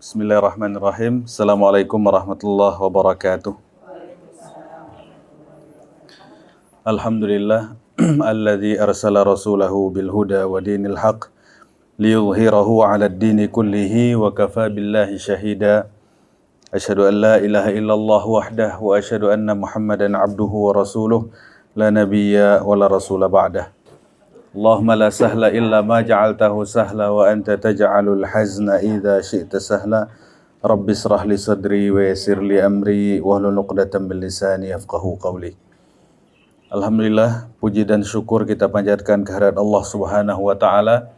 Bismillahirrahmanirrahim. Assalamualaikum warahmatullahi wabarakatuh. Alhamdulillah alladzi arsala rasulahu bil huda wa dinil haq liyudhhirahu 'ala ad-dini kullihi wa kafa billahi shahida. Asyhadu an la ilaha illallah wahdah wa asyhadu anna Muhammadan 'abduhu wa rasuluh la nabiyya wa la rasula ba'dah. Allahumma la sahla illa ma ja'altahu sahla wa anta taj'alul hazna idza syi'ta sahla. Rabbi israh li sadri wa yassir li amri wahlul 'uqdatam min lisani yafqahu qawli. Alhamdulillah, puji dan syukur kita panjatkan kehadirat Allah Subhanahu wa taala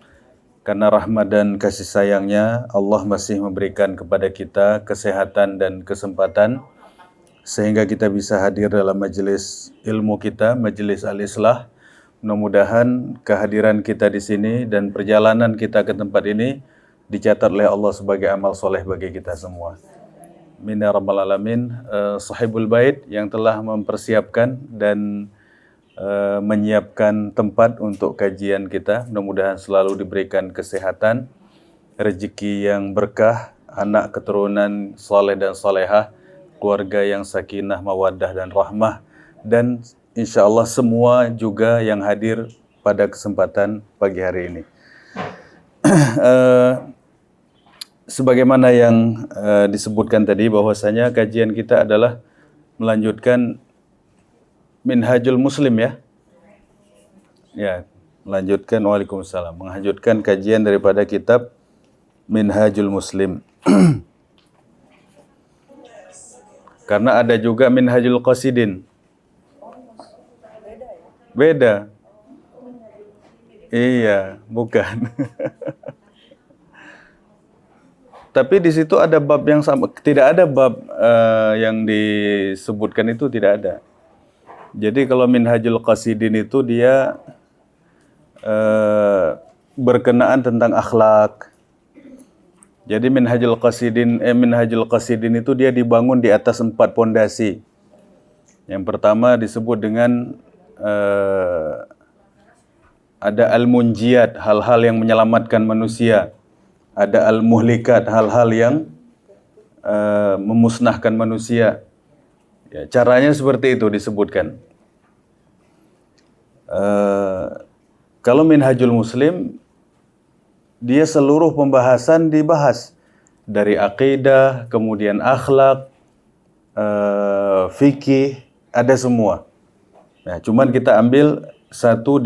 karena rahmat dan kasih sayangnya Allah masih memberikan kepada kita kesehatan dan kesempatan sehingga kita bisa hadir dalam majelis ilmu kita, majelis Al-Islah. Mudah-mudahan kehadiran kita di sini dan perjalanan kita ke tempat ini dicatat oleh Allah sebagai amal soleh bagi kita semua. Amin ya rabbal alamin. Sahibul bait yang telah mempersiapkan dan menyiapkan tempat untuk kajian kita, mudah-mudahan selalu diberikan kesehatan, rezeki yang berkah, anak keturunan soleh dan solehah, keluarga yang sakinah, mawaddah dan rahmah, dan insya Allah semua juga yang hadir pada kesempatan pagi hari ini. Sebagaimana yang disebutkan tadi bahwasanya kajian kita adalah melanjutkan Minhajul Muslim ya. Ya, melanjutkan Waalaikumsalam. Melanjutkan kajian daripada kitab Minhajul Muslim. Karena ada juga Minhajul Qasidin. Beda. Iya, bukan. Tapi di situ ada bab yang sama. Tidak ada bab yang disebutkan itu, tidak ada. Jadi kalau Minhajul Qasidin itu dia berkenaan tentang akhlak. Jadi Minhajul Qasidin itu dia dibangun di atas 4 pondasi. Yang pertama disebut dengan ada al-munjiyat, hal-hal yang menyelamatkan manusia. Ada al-muhlikat, hal-hal yang memusnahkan manusia. Ya, caranya seperti itu disebutkan. Kalau Minhajul Muslim, dia seluruh pembahasan dibahas. Dari akidah, kemudian akhlak, fikih, ada semua. Nah, cuman kita ambil satu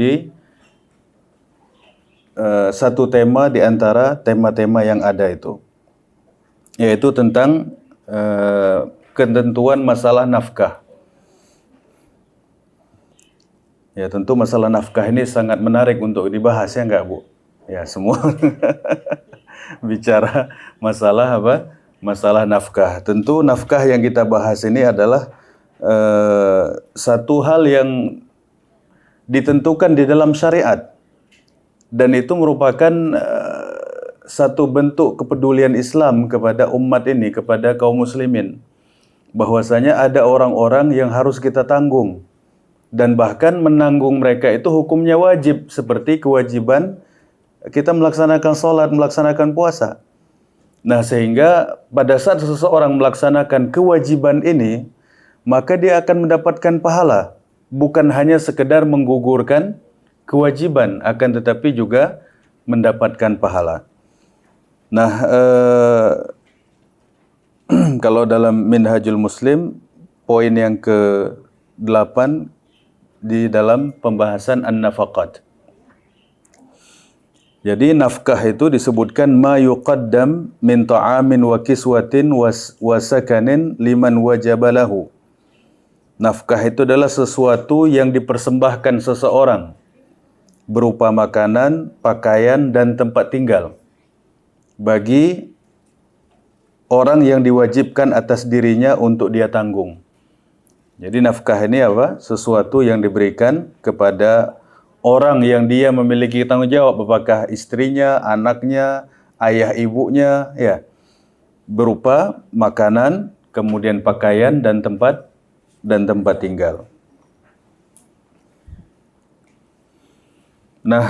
tema di antara tema-tema yang ada itu, yaitu tentang ketentuan masalah nafkah. Ya, tentu masalah nafkah ini sangat menarik untuk dibahas, ya enggak, Bu? Ya, semua bicara masalah apa? Masalah nafkah. Tentu nafkah yang kita bahas ini adalah satu hal yang ditentukan di dalam syariat, dan itu merupakan satu bentuk kepedulian Islam kepada umat ini, kepada kaum muslimin, bahwasanya ada orang-orang yang harus kita tanggung, dan bahkan menanggung mereka itu hukumnya wajib, seperti kewajiban kita melaksanakan sholat, melaksanakan puasa. Nah, sehingga pada saat seseorang melaksanakan kewajiban ini, maka dia akan mendapatkan pahala, bukan hanya sekedar menggugurkan kewajiban, akan tetapi juga mendapatkan pahala. Nah, kalau dalam Minhajul Muslim, poin yang ke-8 di dalam pembahasan an-nafaqat. Jadi nafkah itu disebutkan ma yuqaddam min ta'amin wa kiswatin wa sakanin liman wajabalahu. Nafkah itu adalah sesuatu yang dipersembahkan seseorang berupa makanan, pakaian, dan tempat tinggal bagi orang yang diwajibkan atas dirinya untuk dia tanggung. Jadi nafkah ini apa? Sesuatu yang diberikan kepada orang yang dia memiliki tanggung jawab, apakah istrinya, anaknya, ayah ibunya, ya, berupa makanan, kemudian pakaian, dan tempat tinggal. Nah,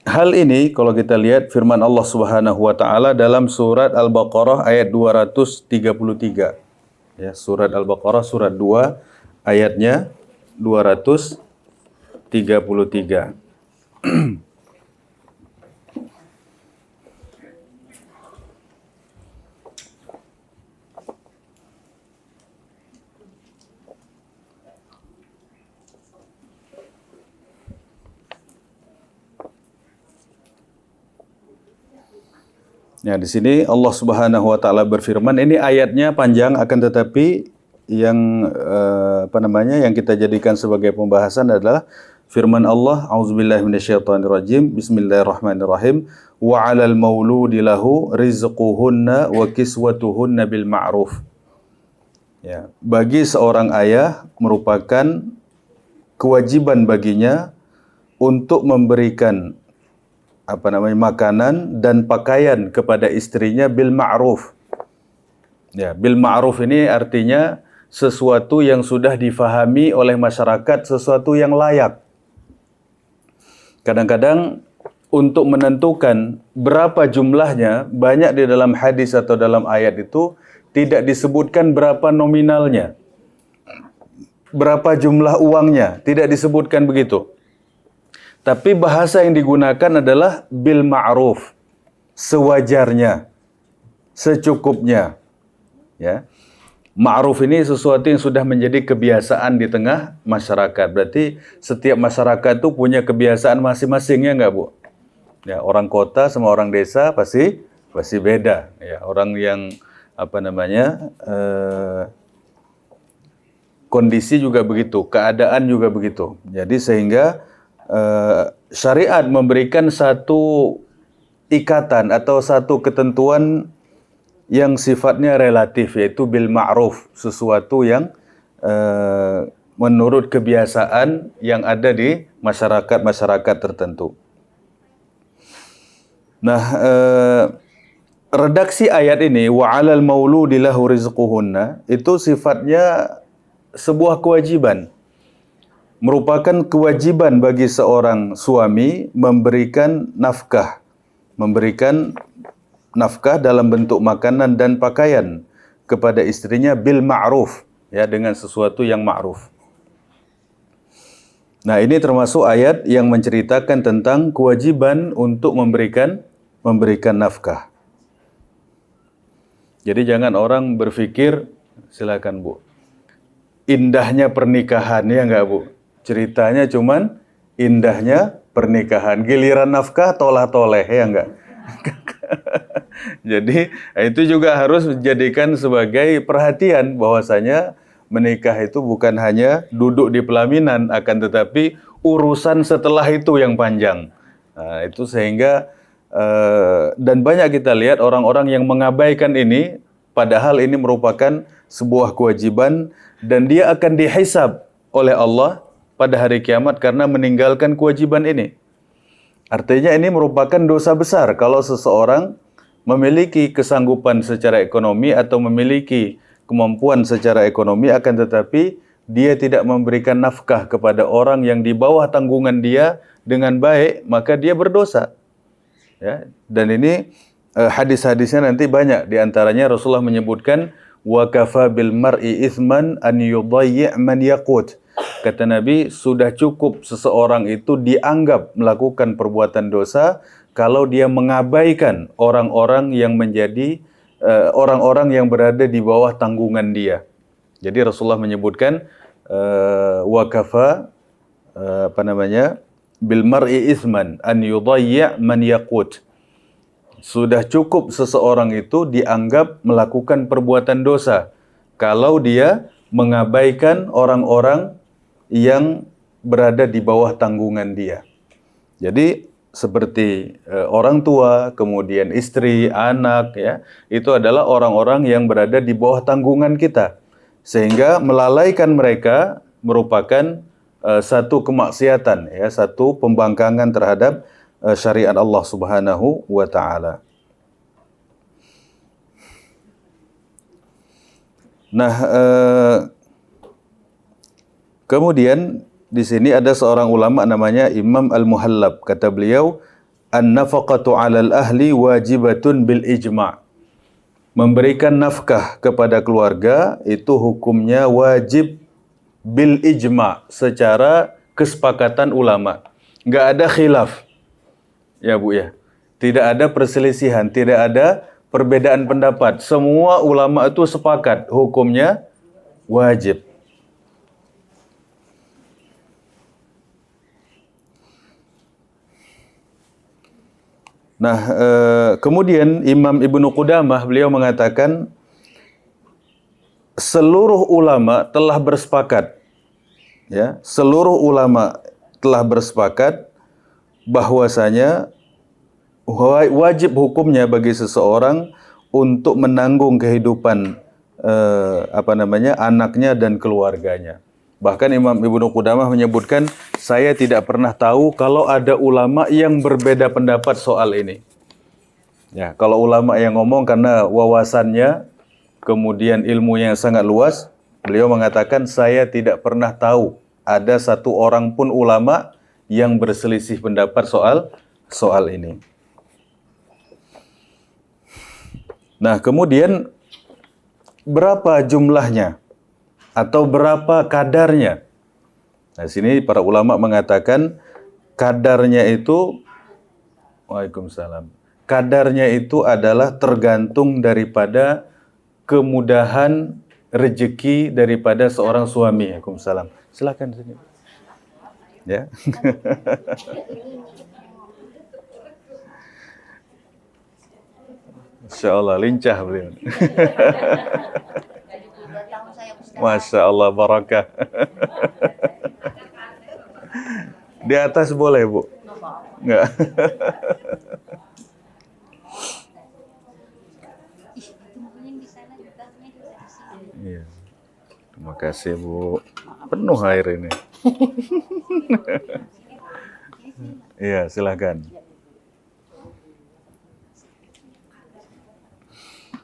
hal ini kalau kita lihat firman Allah Subhanahu wa taala dalam surat Al-Baqarah ayat 233. Ya, surat Al-Baqarah surat 2 ayatnya 233. Ya, di sini Allah Subhanahu wa taala berfirman, ini ayatnya panjang akan tetapi yang yang kita jadikan sebagai pembahasan adalah firman Allah, auzubillahi minasyaitonirrajim, bismillahirrahmanirrahim, wa 'alal mauludi lahu rizquhunna wa kiswatuhunna bil ma'ruf. Ya, bagi seorang ayah merupakan kewajiban baginya untuk memberikan makanan dan pakaian kepada istrinya bil ma'ruf. Ya, bil ma'ruf ini artinya sesuatu yang sudah difahami oleh masyarakat, sesuatu yang layak. Kadang-kadang untuk menentukan berapa jumlahnya, banyak di dalam hadis atau dalam ayat itu tidak disebutkan berapa nominalnya, berapa jumlah uangnya, tidak disebutkan begitu. Tapi bahasa yang digunakan adalah bil ma'ruf, sewajarnya, secukupnya. Ya. Ma'ruf ini sesuatu yang sudah menjadi kebiasaan di tengah masyarakat. Berarti setiap masyarakat itu punya kebiasaan masing-masing, ya enggak, Bu? Ya, orang kota sama orang desa pasti beda. Ya, orang yang kondisi juga begitu, keadaan juga begitu. Jadi sehingga syariat memberikan satu ikatan atau satu ketentuan yang sifatnya relatif, yaitu bil ma'ruf, sesuatu yang menurut kebiasaan yang ada di masyarakat tertentu. Nah, redaksi ayat ini, wa 'alal mauludi lahu rizquhunna, itu sifatnya sebuah kewajiban. Merupakan kewajiban bagi seorang suami memberikan nafkah dalam bentuk makanan dan pakaian kepada istrinya bil ma'ruf, ya, dengan sesuatu yang ma'ruf. Nah, ini termasuk ayat yang menceritakan tentang kewajiban untuk memberikan nafkah. Jadi jangan orang berpikir, silakan Bu, indahnya pernikahan, ya enggak, Bu? Ceritanya cuman indahnya pernikahan, giliran nafkah tolah-toleh, ya enggak? Jadi itu juga harus dijadikan sebagai perhatian bahwasanya menikah itu bukan hanya duduk di pelaminan, akan tetapi urusan setelah itu yang panjang. Nah, itu sehingga dan banyak kita lihat orang-orang yang mengabaikan ini, padahal ini merupakan sebuah kewajiban dan dia akan dihisab oleh Allah pada hari kiamat karena meninggalkan kewajiban ini. Artinya ini merupakan dosa besar kalau seseorang memiliki kesanggupan secara ekonomi atau memiliki kemampuan secara ekonomi, akan tetapi dia tidak memberikan nafkah kepada orang yang di bawah tanggungan dia dengan baik, maka dia berdosa. Ya, dan ini hadis-hadisnya nanti banyak, di antaranya Rasulullah menyebutkan wa kafa bil mar'i itsman an yudayyi' man yaqut. Kata Nabi, sudah cukup seseorang itu dianggap melakukan perbuatan dosa kalau dia mengabaikan orang-orang yang menjadi orang-orang yang berada di bawah tanggungan dia. Jadi Rasulullah menyebutkan wa kafa bil mar'i itsman an yudayyi' man yaqut. Sudah cukup seseorang itu dianggap melakukan perbuatan dosa kalau dia mengabaikan orang-orang yang berada di bawah tanggungan dia. Jadi seperti orang tua, kemudian istri, anak, ya, itu adalah orang-orang yang berada di bawah tanggungan kita. Sehingga melalaikan mereka merupakan satu kemaksiatan, ya, satu pembangkangan terhadap syariat Allah Subhanahu wa taala. Nah, kemudian di sini ada seorang ulama namanya Imam Al-Muhallab. Kata beliau, an-nafaqatu 'alal ahli wajibatun bil ijma'. Memberikan nafkah kepada keluarga itu hukumnya wajib bil ijma', secara kesepakatan ulama. Enggak ada khilaf. Ya Bu ya. Tidak ada perselisihan, tidak ada perbedaan pendapat. Semua ulama itu sepakat hukumnya wajib. Nah, kemudian Imam Ibnu Qudamah beliau mengatakan seluruh ulama telah bersepakat, ya, seluruh ulama telah bersepakat bahwasanya wajib hukumnya bagi seseorang untuk menanggung kehidupan anaknya dan keluarganya. Bahkan Imam Ibnu Qudamah menyebutkan, saya tidak pernah tahu kalau ada ulama yang berbeda pendapat soal ini. Ya, kalau ulama yang ngomong karena wawasannya, kemudian ilmunya yang sangat luas, beliau mengatakan, saya tidak pernah tahu ada satu orang pun ulama yang berselisih pendapat soal ini. Nah, kemudian berapa jumlahnya? Atau berapa kadarnya? Nah, sini para ulama mengatakan kadarnya itu, Waalaikumsalam. Kadarnya itu adalah tergantung daripada kemudahan rezeki daripada seorang suami. Waalaikumsalam. Silakan sini. Ya. Masya Allah, lincah beliau. Masya Allah, barakah. Di atas boleh, Bu? Enggak. Iya. Terima kasih, Bu. Penuh air ini. Iya, silakan.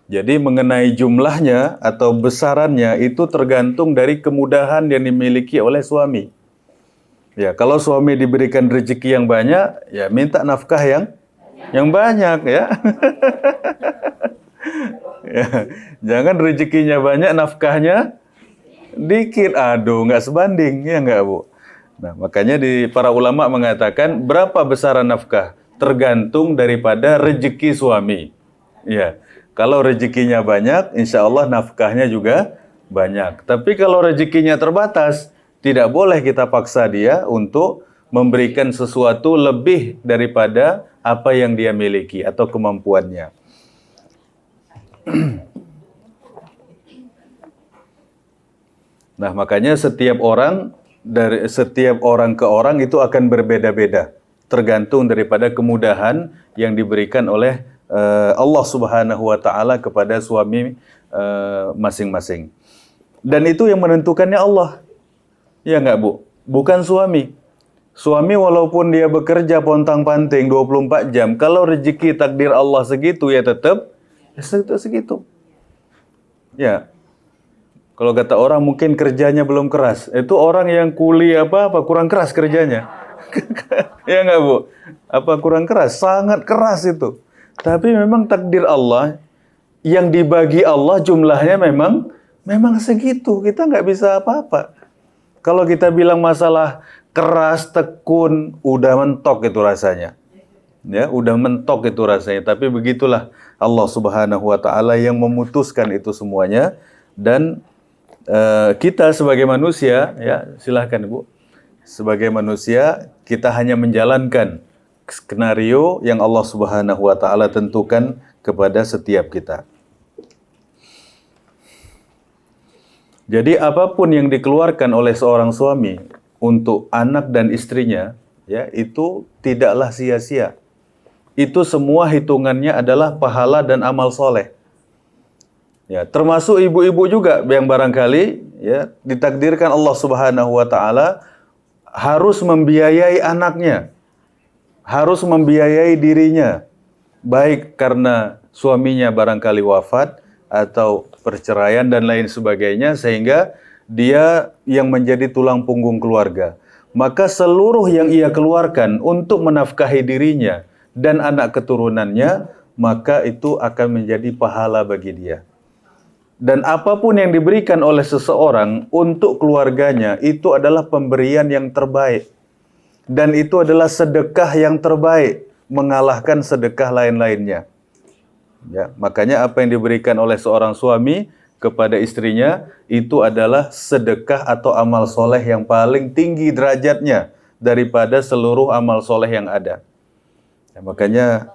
Jadi mengenai jumlahnya atau besarannya itu tergantung dari kemudahan yang dimiliki oleh suami. Ya, kalau suami diberikan rezeki yang banyak, ya minta nafkah yang banyak ya. Ya, jangan rezekinya banyak, nafkahnya dikit. Aduh, nggak sebanding, ya nggak Bu? Nah, makanya para ulama mengatakan berapa besaran nafkah? Tergantung daripada rezeki suami. Ya. Kalau rezekinya banyak, insya Allah nafkahnya juga banyak. Tapi kalau rezekinya terbatas, tidak boleh kita paksa dia untuk memberikan sesuatu lebih daripada apa yang dia miliki atau kemampuannya. Nah, makanya setiap orang ke orang itu akan berbeda-beda, tergantung daripada kemudahan yang diberikan oleh Allah Subhanahu wa taala kepada suami masing-masing. Dan itu yang menentukannya Allah. Ya enggak, Bu? Bukan suami. Suami walaupun dia bekerja pontang-panting 24 jam, kalau rezeki takdir Allah segitu ya tetap segitu. Ya. Kalau kata orang mungkin kerjanya belum keras. Itu orang yang kuli apa kurang keras kerjanya. Ya enggak, Bu? Apa kurang keras? Sangat keras itu. Tapi memang takdir Allah, yang dibagi Allah jumlahnya memang segitu. Kita nggak bisa apa-apa. Kalau kita bilang masalah keras, tekun, udah mentok itu rasanya. Ya, udah mentok itu rasanya. Tapi begitulah Allah Subhanahu wa taala yang memutuskan itu semuanya. Dan kita sebagai manusia, ya silahkan Bu. Sebagai manusia, kita hanya menjalankan skenario yang Allah Subhanahu wa taala tentukan kepada setiap kita. Jadi apapun yang dikeluarkan oleh seorang suami untuk anak dan istrinya, ya, itu tidaklah sia-sia. Itu semua hitungannya adalah pahala dan amal soleh. Ya, termasuk ibu-ibu juga yang barangkali ya ditakdirkan Allah Subhanahu wa taala harus membiayai anaknya. Harus membiayai dirinya, baik karena suaminya barangkali wafat atau perceraian dan lain sebagainya, sehingga dia yang menjadi tulang punggung keluarga. Maka seluruh yang ia keluarkan untuk menafkahi dirinya dan anak keturunannya, maka itu akan menjadi pahala bagi dia. Dan apapun yang diberikan oleh seseorang untuk keluarganya, itu adalah pemberian yang terbaik. Dan itu adalah sedekah yang terbaik, mengalahkan sedekah lain-lainnya. Ya, makanya apa yang diberikan oleh seorang suami kepada istrinya, itu adalah sedekah atau amal soleh yang paling tinggi derajatnya daripada seluruh amal soleh yang ada. Ya, makanya,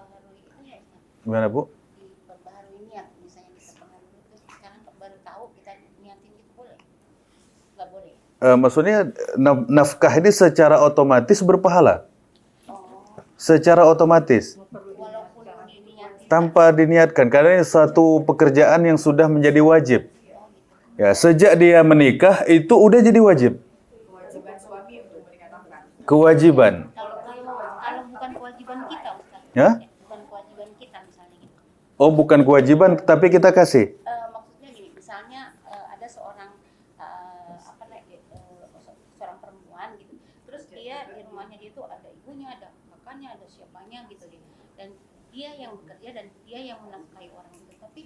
gimana Bu? Diperbaharui niat, misalnya kita perbaharui terus sekarang baru tahu kita niatin itu boleh? Nggak boleh? Maksudnya nafkah ini secara otomatis berpahala. Secara otomatis. Walaupun diniatin. Tanpa diniatkan, karena ini satu pekerjaan yang sudah menjadi wajib. Ya, sejak dia menikah itu udah jadi wajib. Kewajiban suami untuk memberikan nafkah. Kewajiban. Kalau bukan kewajiban kita, Ustaz. Ya? Bukan kewajiban kita misalnya gitu. Oh, bukan kewajiban, tapi kita kasih. Maksudnya gini, misalnya ada seorang seorang perempuan gitu. Terus dia di rumahnya dia itu ada ibunya, ada kakaknya, ada siapanya gitu dia. Dan dia yang bekerja dan dia yang menafkahi orang itu. Tapi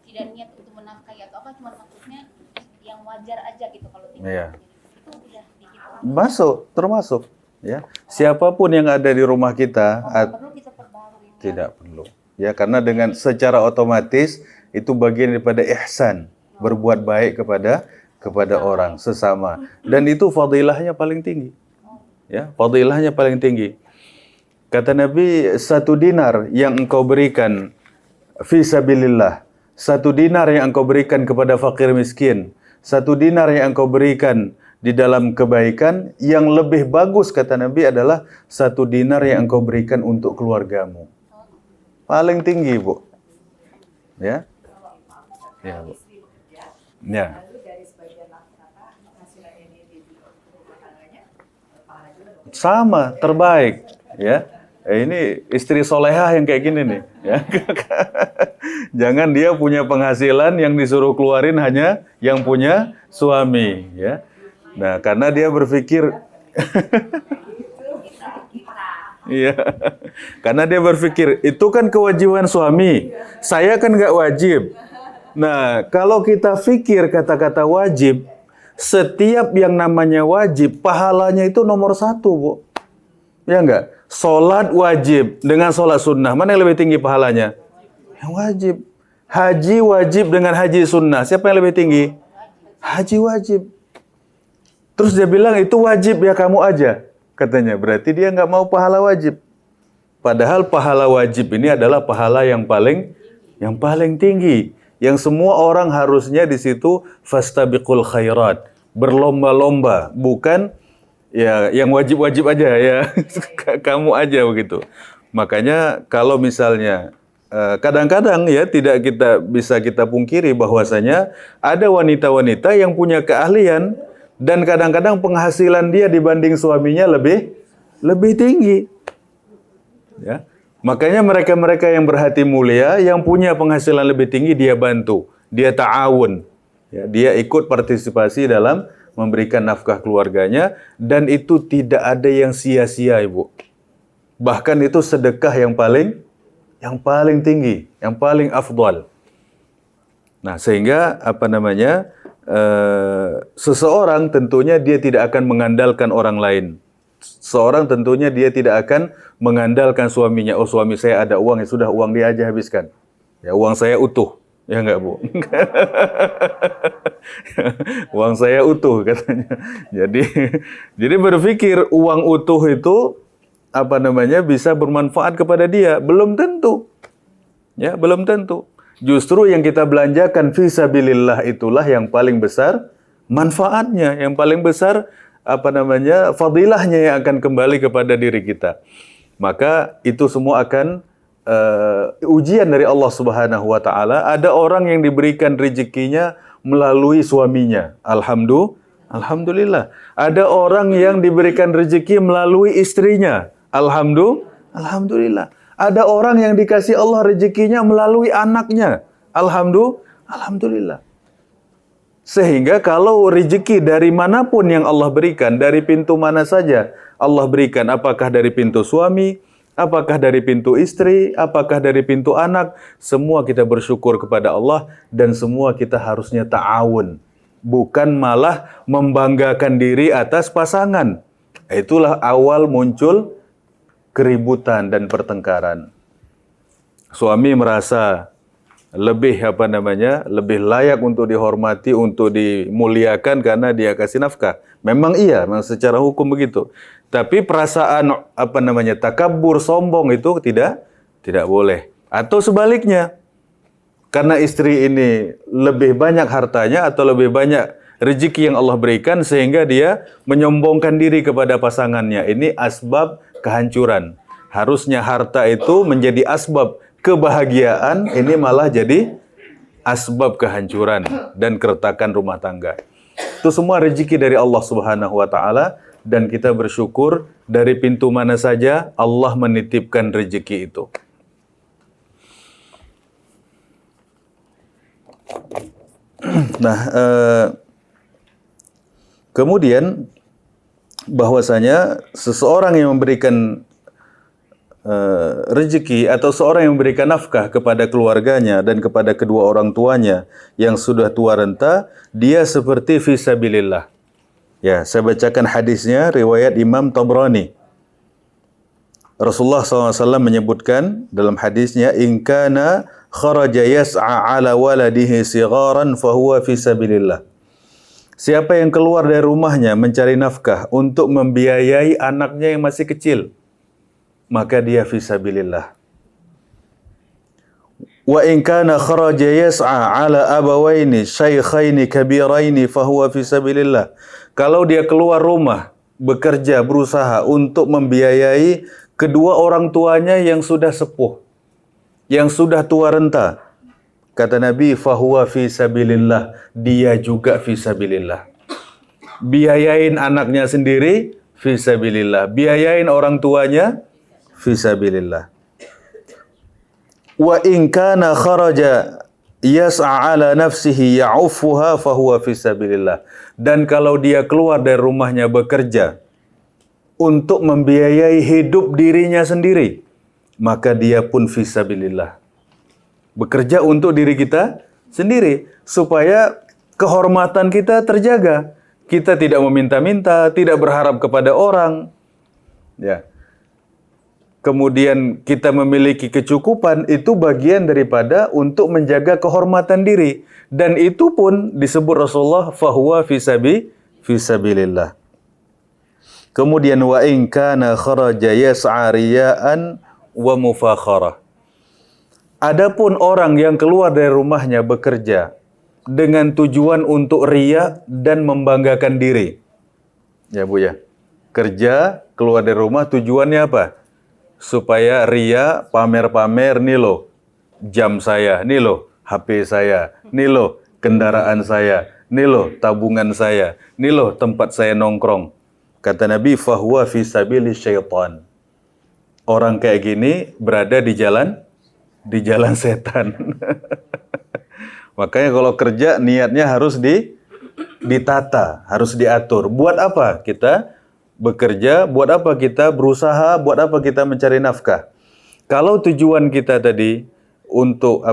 tidak niat untuk menafkahi atau apa, cuma maksudnya yang wajar aja gitu kalau tinggal. Iya. Itu udah dikit. Masuk, termasuk. Ya, siapapun yang ada di rumah kita, Perlu kita perbarui. tidak perlu. Ya, karena dengan secara otomatis itu bagian daripada ihsan, berbuat baik kepada orang sesama. Dan itu fadilahnya paling tinggi. Ya, fadilahnya paling tinggi. Kata Nabi, 1 dinar yang engkau berikan fi sabilillah, 1 dinar yang engkau berikan kepada fakir miskin, 1 dinar yang engkau berikan di dalam kebaikan, yang lebih bagus kata Nabi adalah 1 dinar yang engkau berikan untuk keluargamu. Paling tinggi, Bu. Ya. Ya, Bu. Ya. Lalu dari sebagian nafkah penghasilan yang dia untuk rumah tangganya, pahala juga dong. Sama, terbaik. Ya. Ini istri solehah yang kayak gini nih. Ya. Jangan dia punya penghasilan yang disuruh keluarin hanya yang punya suami. Ya. Nah, karena dia berpikir, iya, karena dia berpikir itu kan kewajiban suami, saya kan nggak wajib. Nah, kalau kita pikir kata-kata wajib, setiap yang namanya wajib, pahalanya itu nomor 1, Bu. Ya enggak? Sholat wajib dengan sholat sunnah, mana yang lebih tinggi pahalanya? Yang wajib. Haji wajib dengan haji sunnah, siapa yang lebih tinggi? Haji wajib. Terus dia bilang itu wajib ya kamu aja, katanya. Berarti dia nggak mau pahala wajib. Padahal pahala wajib ini adalah pahala yang paling tinggi. Yang semua orang harusnya di situ fastabiqul khairat, berlomba-lomba, bukan ya yang wajib-wajib aja ya. Kamu aja begitu. Makanya kalau misalnya kadang-kadang ya tidak bisa kita pungkiri bahwasanya ada wanita-wanita yang punya keahlian dan kadang-kadang penghasilan dia dibanding suaminya lebih tinggi. Ya. Makanya mereka-mereka yang berhati mulia, yang punya penghasilan lebih tinggi, dia bantu, dia ta'awun. Ya, dia ikut partisipasi dalam memberikan nafkah keluarganya, dan itu tidak ada yang sia-sia, Ibu. Bahkan itu sedekah yang paling tinggi, yang paling afdal. Nah, sehingga seseorang tentunya dia tidak akan mengandalkan orang lain. Seorang tentunya dia tidak akan mengandalkan suaminya. Oh, suami saya ada uang, ya sudah uang dia aja habiskan. Ya, uang saya utuh. Ya enggak, Bu? Uang saya utuh katanya. Jadi berpikir uang utuh itu bisa bermanfaat kepada dia, belum tentu. Ya, belum tentu. Justru yang kita belanjakan fisabilillah itulah yang paling besar manfaatnya, yang paling besar fadilahnya yang akan kembali kepada diri kita. Maka itu semua akan ujian dari Allah Subhanahu wa taala. Ada orang yang diberikan rezekinya melalui suaminya. Alhamdulillah. Ada orang yang diberikan rezeki melalui istrinya. Alhamdulillah. Ada orang yang dikasih Allah rezekinya melalui anaknya. Alhamdulillah. Sehingga kalau rezeki dari manapun yang Allah berikan, dari pintu mana saja, Allah berikan, apakah dari pintu suami, apakah dari pintu istri, apakah dari pintu anak, semua kita bersyukur kepada Allah dan semua kita harusnya ta'awun. Bukan malah membanggakan diri atas pasangan. Itulah awal muncul keributan dan pertengkaran. Suami merasa lebih lebih layak untuk dihormati, untuk dimuliakan karena dia kasih nafkah. Memang iya, memang secara hukum begitu. Tapi perasaan takabur, sombong itu tidak boleh. Atau sebaliknya, karena istri ini lebih banyak hartanya atau lebih banyak rezeki yang Allah berikan sehingga dia menyombongkan diri kepada pasangannya. Ini asbab kehancuran. Harusnya harta itu menjadi asbab kebahagiaan, ini malah jadi asbab kehancuran dan keretakan rumah tangga. Itu semua rezeki dari Allah Subhanahu wa taala dan kita bersyukur dari pintu mana saja Allah menitipkan rezeki itu. Nah, kemudian bahwasanya seseorang yang memberikan rezeki atau seorang yang memberikan nafkah kepada keluarganya dan kepada kedua orang tuanya yang sudah tua renta, dia seperti fisabilillah. Ya, saya bacakan hadisnya riwayat Imam Tabrani. Rasulullah SAW menyebutkan dalam hadisnya, "In kana kharaja yas'a ala waladihi sigharan fahuwa fisabilillah." Siapa yang keluar dari rumahnya mencari nafkah untuk membiayai anaknya yang masih kecil, maka dia fisabilillah. Wa in kana kharaja yas'a ala abawaini syaikhaini kabiraini fahuwa fisabilillah. Kalau dia keluar rumah bekerja berusaha untuk membiayai kedua orang tuanya yang sudah sepuh, yang sudah tua renta, kata Nabi, fahuwa fisabilillah, dia juga fisabilillah. Biayain anaknya sendiri fisabilillah, biayain orang tuanya fisabilillah. Wa in kana kharaja yas'a ala nafsihi ya'uffuha fahuwa fisabilillah. Dan kalau dia keluar dari rumahnya bekerja untuk membiayai hidup dirinya sendiri, maka dia pun fisabilillah. Bekerja untuk diri kita sendiri supaya kehormatan kita terjaga. Kita tidak meminta-minta, tidak berharap kepada orang. Ya. Kemudian kita memiliki kecukupan, itu bagian daripada untuk menjaga kehormatan diri. Dan itu pun disebut Rasulullah fahuwa fisabilillah. Kemudian wa in kana kharaja yas'a riya'an wa mufakharah. Adapun orang yang keluar dari rumahnya bekerja dengan tujuan untuk riya dan membanggakan diri. Ya Bu ya. Kerja keluar dari rumah tujuannya apa? Supaya riya, pamer-pamer, nih loh jam saya, nih loh HP saya, nih loh kendaraan saya, nih loh tabungan saya, nih loh tempat saya nongkrong. Kata Nabi, fahuwa fi sabili syaitan. Orang kayak gini berada di jalan setan. Makanya kalau kerja niatnya harus ditata, harus diatur. Buat apa kita bekerja, buat apa kita berusaha, buat apa kita mencari nafkah. Kalau tujuan kita tadi untuk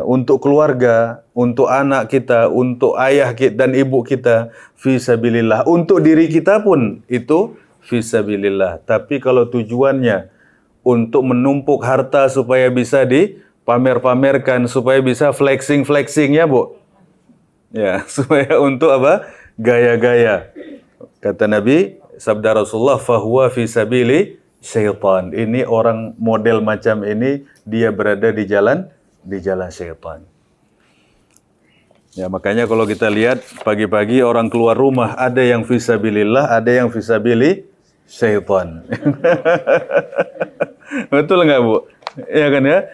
untuk keluarga, untuk anak kita, untuk ayah kita dan ibu kita, fisabilillah. Untuk diri kita pun itu fisabilillah. Tapi kalau tujuannya untuk menumpuk harta supaya bisa dipamer-pamerkan, supaya bisa flexing ya Bu. Ya, supaya untuk apa? Gaya-gaya. Kata Nabi, sabda Rasulullah, fahuwa fi sabili syaitan. Ini orang model macam ini, dia berada di jalan syaitan. Ya, makanya kalau kita lihat pagi-pagi orang keluar rumah, ada yang fi sabilillah, ada yang fi sabili syaitan. Betul nggak Bu? Ya kan ya?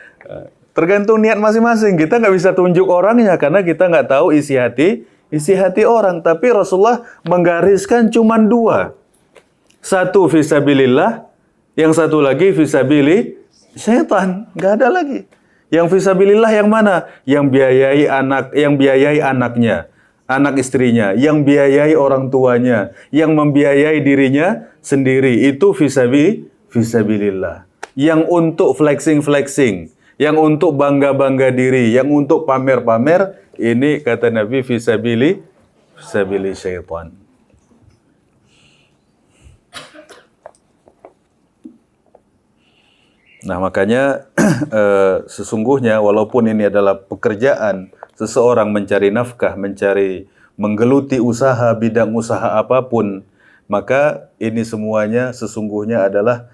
Tergantung niat masing-masing. Kita nggak bisa tunjuk orangnya karena kita nggak tahu isi hati orang. Tapi Rasulullah menggariskan cuma dua. Satu fisabilillah, yang satu lagi fisabili syaitan. Nggak ada lagi. Yang fisabilillah yang mana? Yang biayai anaknya. anak istrinya, yang biayai orang tuanya, yang membiayai dirinya sendiri, itu fisabilillah. Yang untuk flexing-flexing, yang untuk bangga-bangga diri, yang untuk pamer-pamer, ini kata Nabi fisabili syaitan. Nah, makanya sesungguhnya walaupun ini adalah pekerjaan seseorang mencari nafkah, menggeluti usaha, bidang usaha apapun, maka ini semuanya sesungguhnya adalah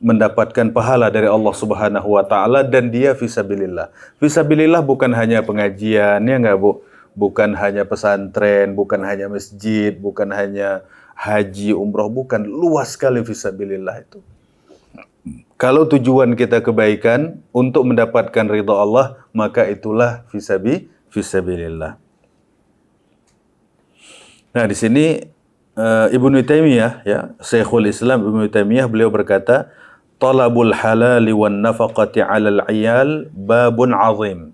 mendapatkan pahala dari Allah Subhanahu wa taala dan dia fisabilillah. Fisabilillah bukan hanya pengajian, ya enggak, Bu? Bukan hanya pesantren, bukan hanya masjid, bukan hanya haji, umroh, bukan, luas sekali fisabilillah itu. Kalau tujuan kita kebaikan untuk mendapatkan ridha Allah, maka itulah fisabilillah. Nah, di sini Ibnu Taimiyah, ya, Syekhul Islam Ibnu Taimiyah, beliau berkata, "Talabul halali wan nafaqati 'alal 'iyal babun 'azim."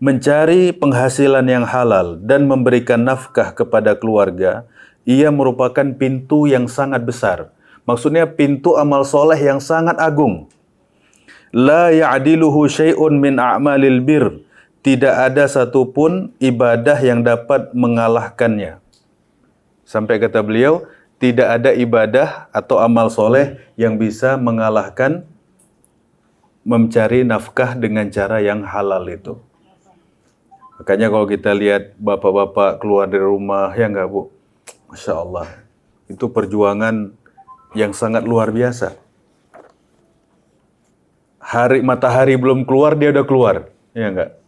Mencari penghasilan yang halal dan memberikan nafkah kepada keluarga, ia merupakan pintu yang sangat besar. Maksudnya pintu amal soleh yang sangat agung. La ya'diluhu syai'un min a'malil bir. Tidak ada satupun ibadah yang dapat mengalahkannya. Sampai kata beliau, tidak ada ibadah atau amal soleh yang bisa mengalahkan mencari nafkah dengan cara yang halal itu. Makanya kalau kita lihat bapak-bapak keluar dari rumah, ya enggak, Bu? Masya Allah. Itu perjuangan yang sangat luar biasa. Matahari belum keluar, dia udah keluar. Ya enggak?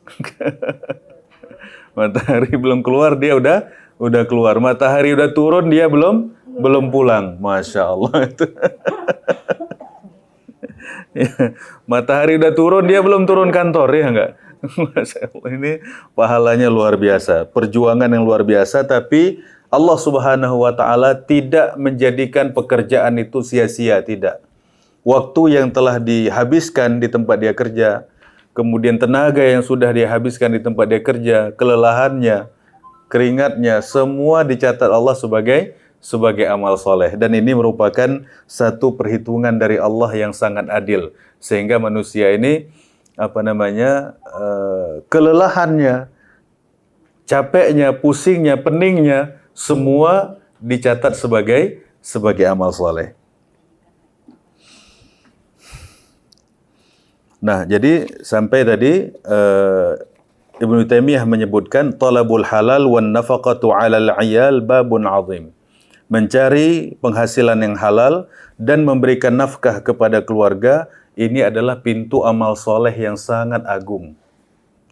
Matahari belum keluar, dia udah keluar. Matahari udah turun, dia belum pulang. Masya Allah itu. Matahari udah turun, dia belum turun kantor, ya enggak? Masya Allah, ini pahalanya luar biasa. Perjuangan yang luar biasa, tapi Allah Subhanahu wa taala tidak menjadikan pekerjaan itu sia-sia, tidak. Waktu yang telah dihabiskan di tempat dia kerja, kemudian tenaga yang sudah dia habiskan di tempat dia kerja, kelelahannya, keringatnya, semua dicatat Allah sebagai amal soleh. Dan ini merupakan satu perhitungan dari Allah yang sangat adil. Sehingga manusia ini, kelelahannya, capeknya, pusingnya, peningnya, semua dicatat sebagai amal soleh. Nah, jadi sampai tadi Ibnu Taimiyah menyebutkan talabul halal wan nafaqatu 'alal 'iyal babun 'azim. Mencari penghasilan yang halal dan memberikan nafkah kepada keluarga, ini adalah pintu amal soleh yang sangat agung.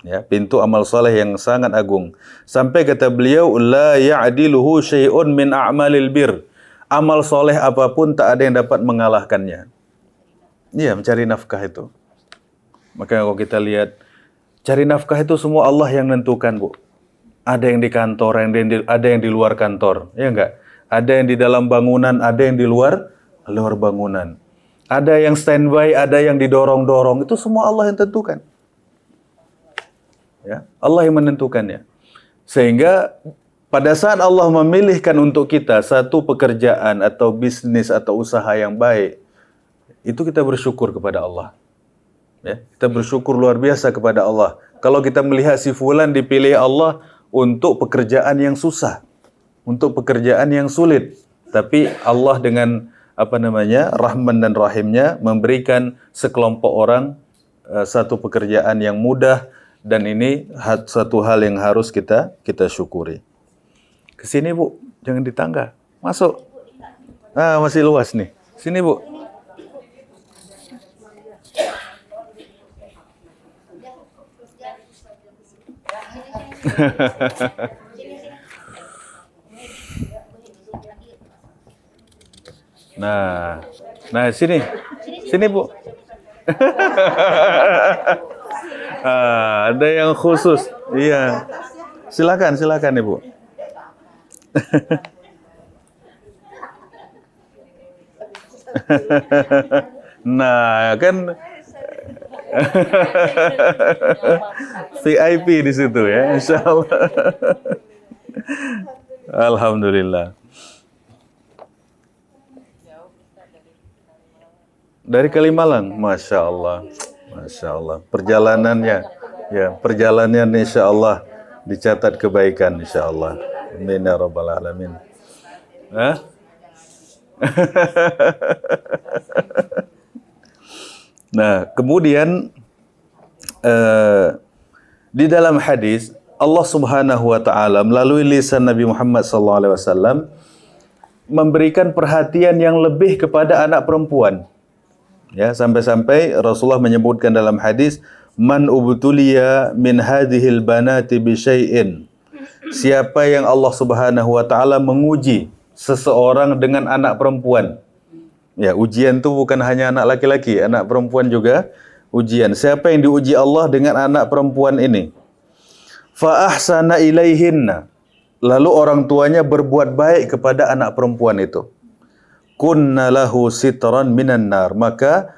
Ya, pintu amal soleh yang sangat agung. Sampai kata beliau, la ya'diluhu syai'un min a'malil bir. Amal soleh apapun tak ada yang dapat mengalahkannya. Iya, mencari nafkah itu. Maka kalau kita lihat, cari nafkah itu semua Allah yang nentukan, Bu. Ada yang di kantor, ada yang di luar kantor, ya enggak? Ada yang di dalam bangunan, ada yang di luar bangunan. Ada yang standby, ada yang didorong-dorong. Itu semua Allah yang tentukan. Ya, Allah yang menentukannya. Sehingga pada saat Allah memilihkan untuk kita satu pekerjaan atau bisnis atau usaha yang baik, itu kita bersyukur kepada Allah. Ya, kita bersyukur luar biasa kepada Allah. Kalau kita melihat si fulan dipilih Allah untuk pekerjaan yang susah, untuk pekerjaan yang sulit, tapi Allah dengan Rahman dan Rahimnya memberikan sekelompok orang satu pekerjaan yang mudah. Dan ini satu hal yang harus kita syukuri. Kesini, Bu, jangan di tangga. Masuk. Ah, masih luas nih. Sini, Bu. Nah, sini. Sini, Bu. Ada yang khusus. Iya. Silakan Ibu. Nah, kan VIP di situ ya, insyaallah. Alhamdulillah. Dari Kalimalang, Masya Allah. Masya Allah. Perjalanannya, ya, perjalanannya insya Allah dicatat kebaikan insya Allah. Amin ya rabbal alamin. Hah? Nah, kemudian di dalam hadis Allah Subhanahu wa taala melalui lisan Nabi Muhammad SAW memberikan perhatian yang lebih kepada anak perempuan. Ya, sampai-sampai Rasulullah menyebutkan dalam hadis, "Man ubtuliya min hadhil banati bi syai'in." Siapa yang Allah Subhanahu wa taala menguji seseorang dengan anak perempuan. Ya, ujian itu bukan hanya anak laki-laki, anak perempuan juga ujian. Siapa yang diuji Allah dengan anak perempuan ini? Fa ahsana ilaihinna. Lalu orang tuanya berbuat baik kepada anak perempuan itu. Kunna lahu sitran minan nar. Maka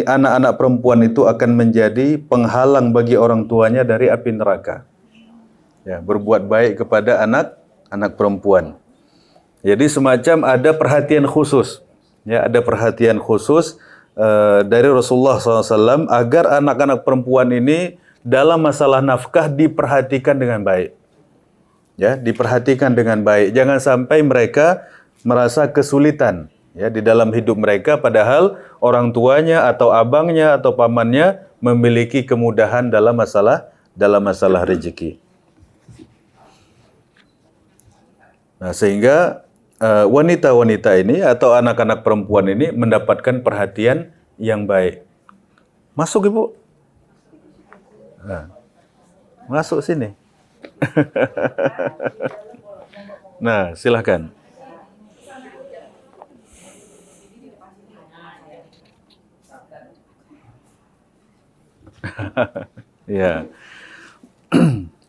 anak-anak perempuan itu akan menjadi penghalang bagi orang tuanya dari api neraka. Ya, berbuat baik kepada anak perempuan. Jadi semacam ada perhatian khusus. Ya, ada perhatian khusus dari Rasulullah SAW agar anak-anak perempuan ini dalam masalah nafkah diperhatikan dengan baik. Ya, diperhatikan dengan baik. Jangan sampai mereka merasa kesulitan ya di dalam hidup mereka, padahal orang tuanya atau abangnya atau pamannya memiliki kemudahan dalam masalah rezeki. Nah, sehingga wanita-wanita ini atau anak-anak perempuan ini mendapatkan perhatian yang baik. Masuk Ibu. Nah, masuk sini. Nah, silakan. Ya.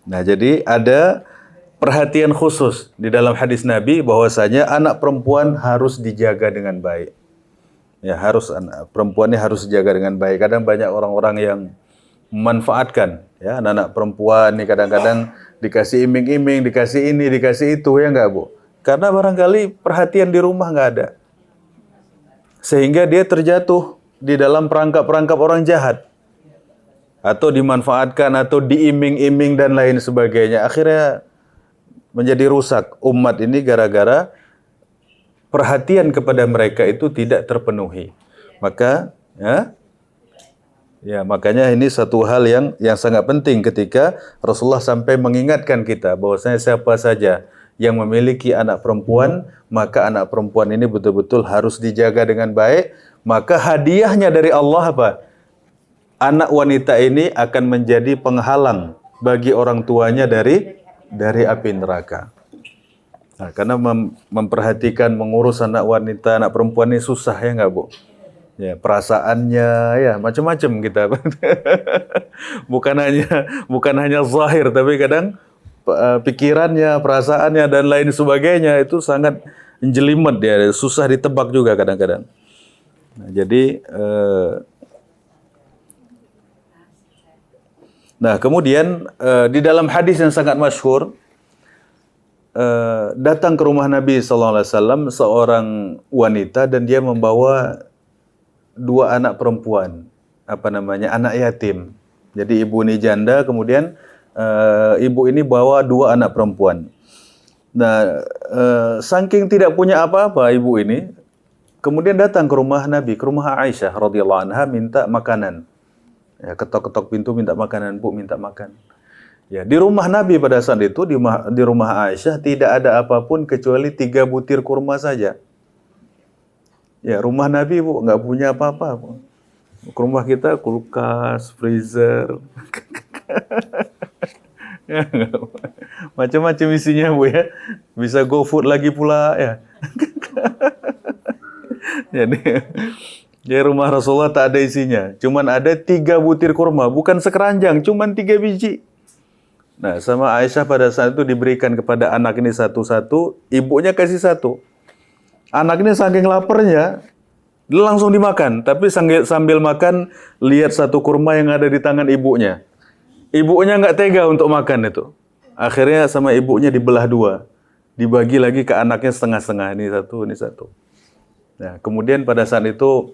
Nah, jadi ada perhatian khusus di dalam hadis Nabi bahwasanya anak perempuan harus dijaga dengan baik. Ya, anak perempuannya harus dijaga dengan baik. Kadang banyak orang-orang yang memanfaatkan ya anak-anak perempuan ini, kadang-kadang dikasih iming-iming, dikasih ini, dikasih itu, ya enggak, Bu? Karena barangkali perhatian di rumah enggak ada. Sehingga dia terjatuh di dalam perangkap-perangkap orang jahat. Atau dimanfaatkan, atau diiming-iming dan lain sebagainya. Akhirnya menjadi rusak umat ini gara-gara perhatian kepada mereka itu tidak terpenuhi. Maka makanya ini satu hal yang sangat penting ketika Rasulullah sampai mengingatkan kita bahwasanya siapa saja yang memiliki anak perempuan, maka anak perempuan ini betul-betul harus dijaga dengan baik. Maka hadiahnya dari Allah apa? Anak wanita ini akan menjadi penghalang bagi orang tuanya dari api neraka. Nah, karena memperhatikan, mengurus anak wanita, anak perempuan ini susah, ya enggak, Bu? Ya, perasaannya ya macam-macam kita. bukan hanya zahir, tapi kadang pikirannya, perasaannya dan lain sebagainya itu sangat jelimet ya, susah ditebak juga kadang-kadang. Nah, jadi nah, kemudian di dalam hadis yang sangat masyhur, datang ke rumah Nabi SAW seorang wanita dan dia membawa 2 anak perempuan, anak yatim. Jadi ibu ini janda, kemudian ibu ini bawa 2 anak perempuan. Nah, saking tidak punya apa-apa ibu ini, kemudian datang ke rumah Nabi, ke rumah Aisyah radhiyallahu anha, minta makanan. Ya, ketok-ketok pintu minta makanan, Bu, minta makan. Ya, di rumah Nabi pada saat itu, di rumah Aisyah tidak ada apapun kecuali 3 butir kurma saja. Ya, rumah Nabi, Bu, nggak punya apa-apa, Bu. Rumah kita kulkas, freezer, ya, macam-macam isinya, Bu, ya. Bisa GoFood lagi pula, ya. Jadi rumah Rasulullah tak ada isinya. Cuman ada 3 butir kurma. Bukan sekeranjang, cuman 3 biji. Nah, sama Aisyah pada saat itu diberikan kepada anak ini satu-satu. Ibunya kasih 1. Anak ini saking laparnya, dia langsung dimakan. Tapi sambil makan, lihat 1 kurma yang ada di tangan ibunya. Ibunya nggak tega untuk makan itu. Akhirnya sama ibunya dibelah dua. Dibagi lagi ke anaknya setengah-setengah. Ini satu, ini satu. Nah, kemudian pada saat itu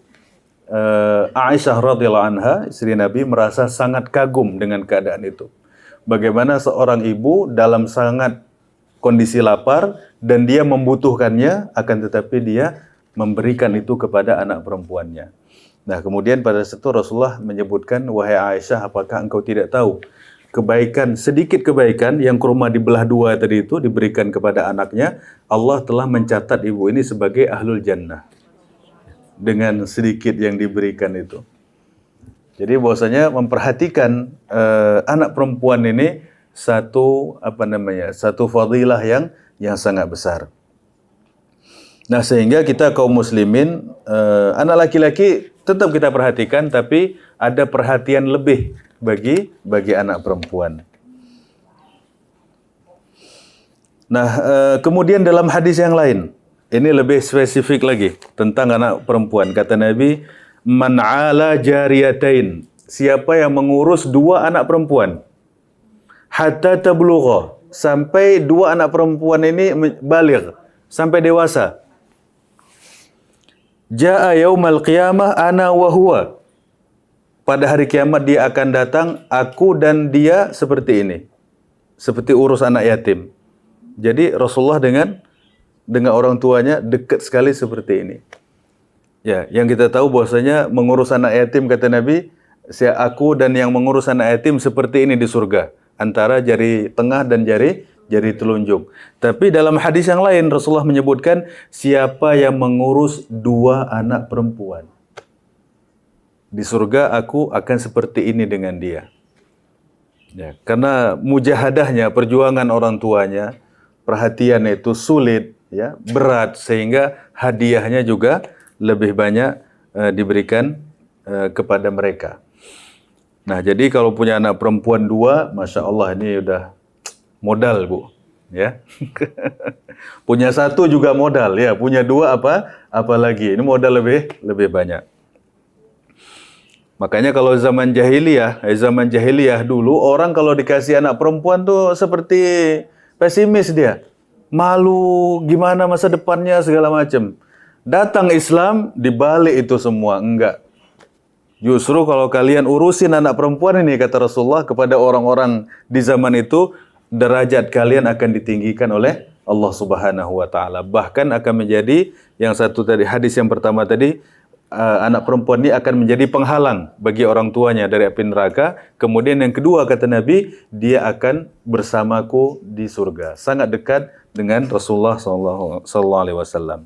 Aisyah radhiyallahu anha, istri Nabi, merasa sangat kagum dengan keadaan itu. Bagaimana seorang ibu dalam sangat kondisi lapar dan dia membutuhkannya, akan tetapi dia memberikan itu kepada anak perempuannya. Nah, kemudian pada saat itu Rasulullah menyebutkan, wahai Aisyah, apakah engkau tidak tahu kebaikan, sedikit kebaikan yang kurma dibelah dua tadi itu diberikan kepada anaknya, Allah telah mencatat ibu ini sebagai ahlul jannah dengan sedikit yang diberikan itu. Jadi bahwasanya memperhatikan anak perempuan ini satu fadilah yang sangat besar. Nah, sehingga kita kaum muslimin, anak laki-laki tetap kita perhatikan, tapi ada perhatian lebih bagi anak perempuan. Nah, kemudian dalam hadis yang lain, ini lebih spesifik lagi tentang anak perempuan. Kata Nabi, man ala jariyatain, siapa yang mengurus dua anak perempuan, hatta tablugha, sampai dua anak perempuan ini baligh, sampai dewasa. Jaa yaumal qiyamah ana wa huwa, pada hari kiamat dia akan datang, aku dan dia seperti ini, seperti urus anak yatim. Jadi Rasulullah dengan orang tuanya dekat sekali seperti ini. Ya, yang kita tahu bahwasanya mengurus anak yatim, kata Nabi, aku dan yang mengurus anak yatim seperti ini di surga, antara jari tengah dan jari telunjuk. Tapi dalam hadis yang lain Rasulullah menyebutkan, siapa yang mengurus dua anak perempuan, di surga aku akan seperti ini dengan dia. Ya, karena mujahadahnya, perjuangan orang tuanya, perhatiannya itu sulit, ya, berat, sehingga hadiahnya juga lebih banyak diberikan kepada mereka. Nah, jadi kalau punya anak perempuan dua, Masya Allah, ini udah modal, Bu. Ya. Punya satu juga modal, ya. Punya dua apalagi. Ini modal lebih banyak. Makanya kalau zaman jahiliyah dulu, orang kalau dikasih anak perempuan tuh seperti pesimis dia. Malu, gimana masa depannya, segala macam. Datang Islam, dibalik itu semua. Enggak. Justru kalau kalian urusin anak perempuan ini, kata Rasulullah, kepada orang-orang di zaman itu, derajat kalian akan ditinggikan oleh Allah Subhanahu wa taala. Bahkan akan menjadi, yang satu tadi, hadis yang pertama tadi, anak perempuan ini akan menjadi penghalang bagi orang tuanya dari api neraka. Kemudian yang kedua, kata Nabi, dia akan bersamaku di surga. Sangat dekat dengan Rasulullah sallallahu alaihi wasallam.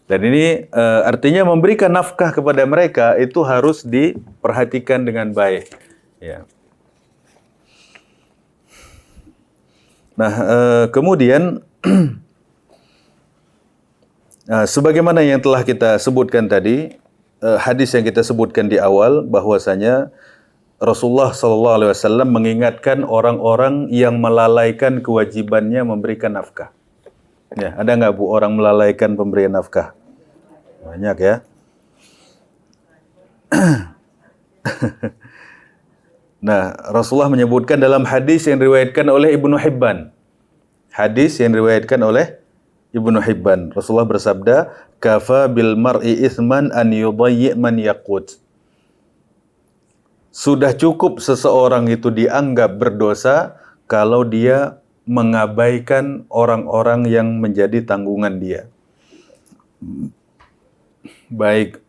Dan ini artinya memberikan nafkah kepada mereka itu harus diperhatikan dengan baik. Ya. Nah, kemudian sebagaimana yang telah kita sebutkan tadi, hadis yang kita sebutkan di awal, bahwasanya Rasulullah SAW mengingatkan orang-orang yang melalaikan kewajibannya memberikan nafkah. Ya, ada nggak, Bu, orang melalaikan pemberian nafkah? Banyak, ya. Nah, Rasulullah menyebutkan dalam hadis yang diriwayatkan oleh Ibnu Hibban. Hadis yang diriwayatkan oleh Ibnu Hibban. Rasulullah bersabda, "Kafa bil mar'i itsman an yudayyi man yaqut." Sudah cukup seseorang itu dianggap berdosa kalau dia mengabaikan orang-orang yang menjadi tanggungan dia. Baik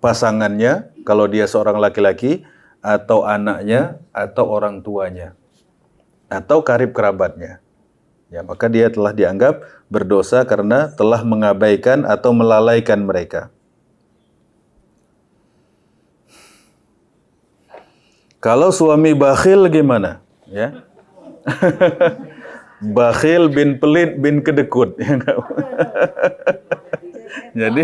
pasangannya, kalau dia seorang laki-laki, atau anaknya, atau orang tuanya, atau karib kerabatnya. Ya, maka dia telah dianggap berdosa karena telah mengabaikan atau melalaikan mereka. Kalau suami bakhil gimana? Ya. Bakhil bin pelit bin kedekut. Jadi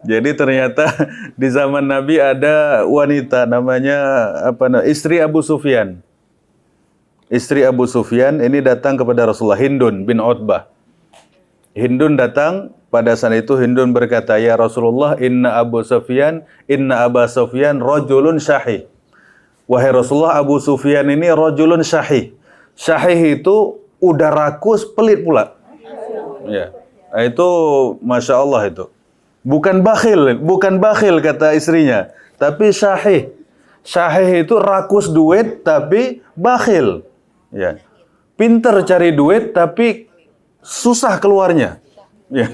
jadi ternyata di zaman Nabi ada wanita namanya istri Abu Sufyan. Istri Abu Sufyan ini datang kepada Rasulullah, Hindun bin Utbah. Hindun datang, pada saat itu Hindun berkata, "Ya Rasulullah, inna Aba Sufyan rajulun syahih." wahai Rasulullah, Abu Sufyan ini rajulun syahih. Syahih itu udah rakus, pelit pula. Ya. Nah, itu Masya Allah itu. Bukan bakhil kata istrinya, tapi syahih. Syahih itu rakus duit tapi bakhil. Ya. Pinter cari duit tapi susah keluarnya. Ya.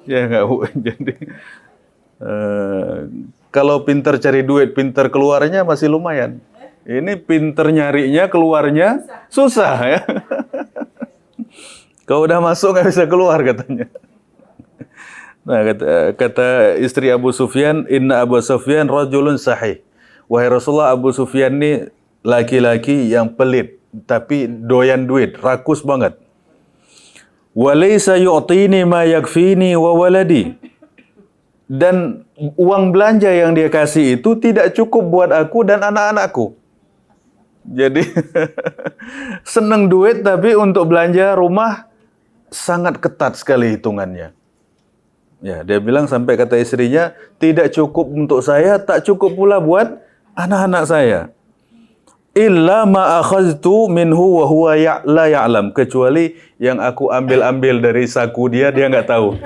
Ya enggak Bu. Jadi kalau pinter cari duit, pinter keluarnya masih lumayan. Ini pinter nyarinya, keluarnya susah ya. Kalau udah masuk nggak bisa keluar katanya. Nah, kata istri Abu Sufyan, inna Abu Sufyan rajulun sahih. Wahai Rasulullah, Abu Sufyan ini laki-laki yang pelit, tapi doyan duit, rakus banget. Walaysa yu'tini ma yakfini wa waladi. Dan uang belanja yang dia kasih itu tidak cukup buat aku dan anak-anakku. Jadi seneng duit tapi untuk belanja rumah sangat ketat sekali hitungannya. Ya, dia bilang sampai kata istrinya, tidak cukup untuk saya, tak cukup pula buat anak-anak saya. Illa ma akhadtu minhu wa huwa la ya'lam, kecuali yang aku ambil dari saku dia nggak tahu.